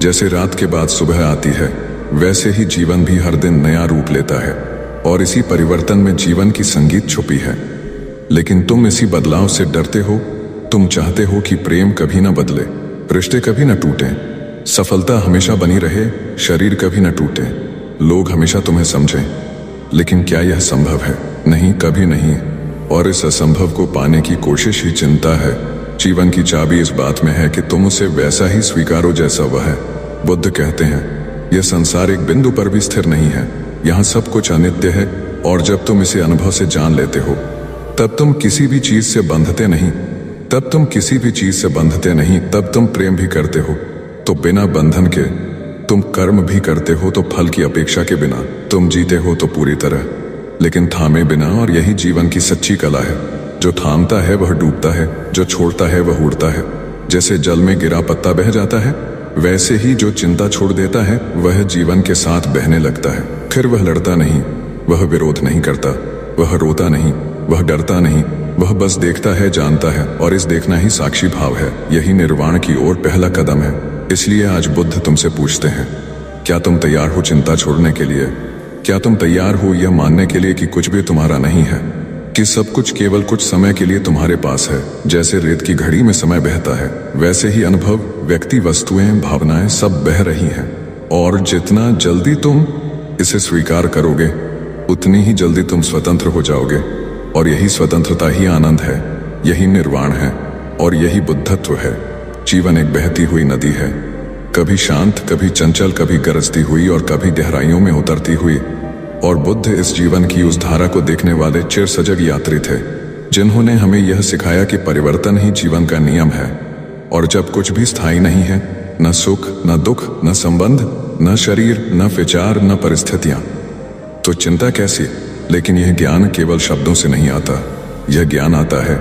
जैसे रात के बाद सुबह आती है, वैसे ही जीवन भी हर दिन नया रूप लेता है, और इसी परिवर्तन में जीवन की संगीत छुपी है। लेकिन तुम इसी बदलाव से डरते हो। तुम चाहते हो कि प्रेम कभी न बदले, रिश्ते कभी न टूटे, सफलता हमेशा बनी रहे, शरीर कभी न टूटे, लोग हमेशा तुम्हें समझें। लेकिन क्या यह संभव है? नहीं, कभी नहीं। और इस असंभव को पाने की कोशिश ही चिंता है। जीवन की चाबी इस बात में है कि तुम उसे वैसा ही स्वीकारो जैसा वह है। बुद्ध कहते हैं, यह संसार एक बिंदु पर भी स्थिर नहीं है, यहाँ सब कुछ अनित्य है, और जब तुम इसे अनुभव से जान लेते हो तब तुम किसी भी चीज से बंधते नहीं। तब तुम प्रेम भी करते हो तो बिना बंधन के, तुम कर्म भी करते हो तो फल की अपेक्षा के बिना, तुम जीते हो तो पूरी तरह, लेकिन थामे बिना। और यही जीवन की सच्ची कला है। जो थामता है वह डूबता है, जो छोड़ता है वह उड़ता है। जैसे जल में गिरा पत्ता बह जाता है, वैसे ही जो चिंता छोड़ देता है वह जीवन के साथ बहने लगता है। फिर वह लड़ता नहीं, वह विरोध नहीं करता, वह रोता नहीं, वह डरता नहीं, वह बस देखता है, जानता है, और इस देखना ही साक्षी भाव है। यही निर्वाण की ओर पहला कदम है। इसलिए आज बुद्ध तुमसे पूछते हैं, क्या तुम तैयार हो चिंता छोड़ने के लिए? क्या तुम तैयार हो यह मानने के लिए कि कुछ भी तुम्हारा नहीं है, कि सब कुछ केवल कुछ समय के लिए तुम्हारे पास है? जैसे रेत की घड़ी में समय बहता है, वैसे ही अनुभव, व्यक्ति, वस्तुएं, भावनाएं सब बह रही हैं। और जितना जल्दी तुम इसे स्वीकार करोगे, उतनी ही जल्दी तुम स्वतंत्र हो जाओगे। और यही स्वतंत्रता ही आनंद है, यही निर्वाण है, और यही बुद्धत्व है। जीवन एक बहती हुई नदी है, कभी शांत, कभी चंचल, कभी गरजती हुई और कभी गहराइयों में उतरती हुई। और बुद्ध इस जीवन की उस धारा को देखने वाले चिर सजग यात्री थे, जिन्होंने हमें यह सिखाया कि परिवर्तन ही जीवन का नियम है। और जब कुछ भी स्थायी नहीं है, न सुख, न दुख, न संबंध, न शरीर, न विचार, न परिस्थितियां, तो चिंता कैसी? लेकिन यह ज्ञान केवल शब्दों से नहीं आता। यह ज्ञान आता है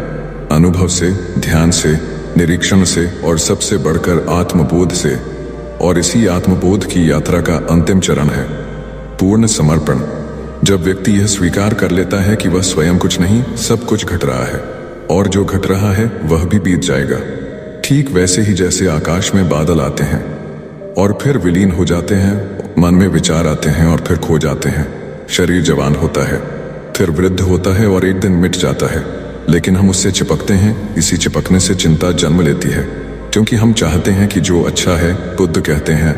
अनुभव से, ध्यान से, निरीक्षण से, और सबसे बढ़कर आत्मबोध से। और इसी आत्मबोध की यात्रा का अंतिम चरण है पूर्ण समर्पण। जब व्यक्ति यह स्वीकार कर लेता है कि वह स्वयं कुछ नहीं, सब कुछ घट रहा है, और जो घट रहा है वह भी बीत जाएगा। ठीक वैसे ही जैसे आकाश में बादल आते हैं और फिर विलीन हो जाते हैं, मन में विचार आते हैं और फिर खो जाते हैं। शरीर जवान होता है, फिर वृद्ध होता है और एक दिन मिट जाता है, लेकिन हम उससे चिपकते हैं। इसी चिपकने से चिंता जन्म लेती है, क्योंकि हम चाहते हैं कि जो अच्छा है, बुद्ध कहते हैं,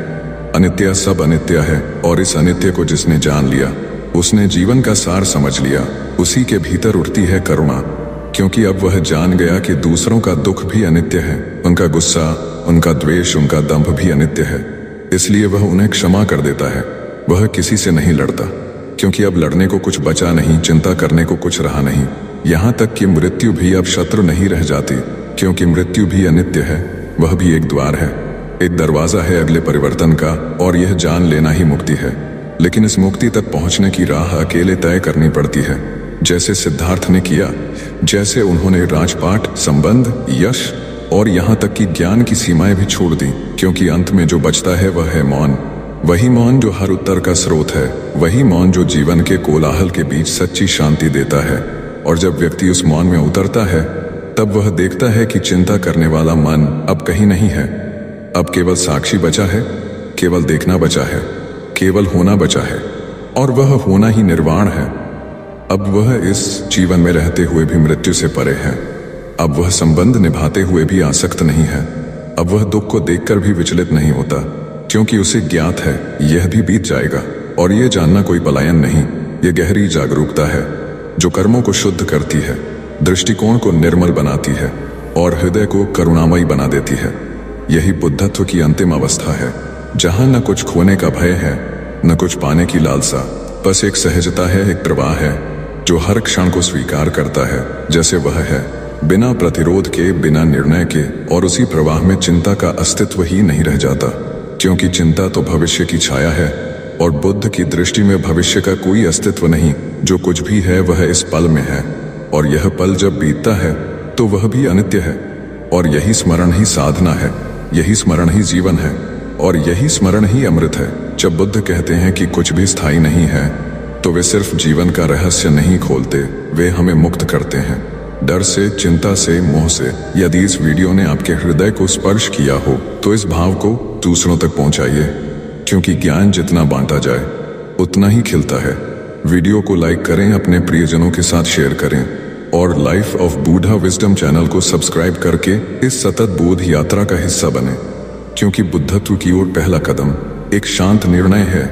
अनित्य सब अनित्य है। और इस अनित्य को जिसने जान लिया, उसने जीवन का सार समझ लिया। उसी के भीतर उठती है करुणा, क्योंकि अब वह जान गया कि दूसरों का दुख भी अनित्य है, उनका गुस्सा, उनका द्वेष, उनका दंभ भी अनित्य है। इसलिए वह उन्हें क्षमा कर देता है। वह किसी से नहीं लड़ता, क्योंकि अब लड़ने को कुछ बचा नहीं, चिंता करने को कुछ रहा नहीं। यहाँ तक कि मृत्यु भी अब शत्रु नहीं रह जाती, क्योंकि मृत्यु भी अनित्य है। वह भी एक द्वार है, एक दरवाजा है अगले परिवर्तन का, और यह जान लेना ही मुक्ति है। लेकिन इस मुक्ति तक पहुंचने की राह अकेले तय करनी पड़ती है, जैसे सिद्धार्थ ने किया। जैसे उन्होंने राजपाट, संबंध, यश और यहाँ तक कि ज्ञान की सीमाएं भी छोड़ दी, क्योंकि अंत में जो बचता है वह है मौन। वही मौन जो हर उत्तर का स्रोत है, वही मौन जो जीवन के कोलाहल के बीच सच्ची शांति देता है। और जब व्यक्ति उस मौन में उतरता है, तब वह देखता है कि चिंता करने वाला मन अब कहीं नहीं है। अब केवल साक्षी बचा है, केवल देखना बचा है, केवल होना बचा है, और वह होना ही निर्वाण है। अब वह इस जीवन में रहते हुए भी मृत्यु से परे है। अब वह संबंध निभाते हुए भी आसक्त नहीं है। अब वह दुख को देखकर भी विचलित नहीं होता, क्योंकि उसे ज्ञात है यह भी बीत जाएगा। और यह जानना कोई पलायन नहीं, यह गहरी जागरूकता है, जो कर्मों को शुद्ध करती है, दृष्टिकोण को निर्मल बनाती है, और हृदय को करुणामयी बना देती है। यही बुद्धत्व की अंतिम अवस्था है, जहां न कुछ खोने का भय है, न कुछ पाने की लालसा, बस एक सहजता है, एक प्रवाह है, जो हर क्षण को स्वीकार करता है जैसे वह है, बिना प्रतिरोध के, बिना निर्णय के। और उसी प्रवाह में चिंता का अस्तित्व ही नहीं रह जाता, क्योंकि चिंता तो भविष्य की छाया है, और बुद्ध की दृष्टि में भविष्य का कोई अस्तित्व नहीं। जो कुछ भी है वह इस पल में है, और यह पल जब बीतता है तो वह भी अनित्य है। और यही स्मरण ही साधना है, यही स्मरण ही जीवन है, और यही स्मरण ही अमृत है। जब बुद्ध कहते हैं कि कुछ भी स्थायी नहीं है, तो वे सिर्फ जीवन का रहस्य नहीं खोलते, वे हमें मुक्त करते हैं डर से, चिंता से, मोह से। यदि इस वीडियो ने आपके हृदय को स्पर्श किया हो तो इस भाव को दूसरों तक पहुंचाइए, क्योंकि ज्ञान जितना बांटा जाए उतना ही खिलता है। वीडियो को लाइक करें, अपने प्रियजनों के साथ शेयर करें और life of Buddha wisdom channel को सब्सक्राइब करके इस सतत बोध यात्रा का हिस्सा बने, क्योंकि बुद्धत्व की ओर पहला कदम एक शांत निर्णय है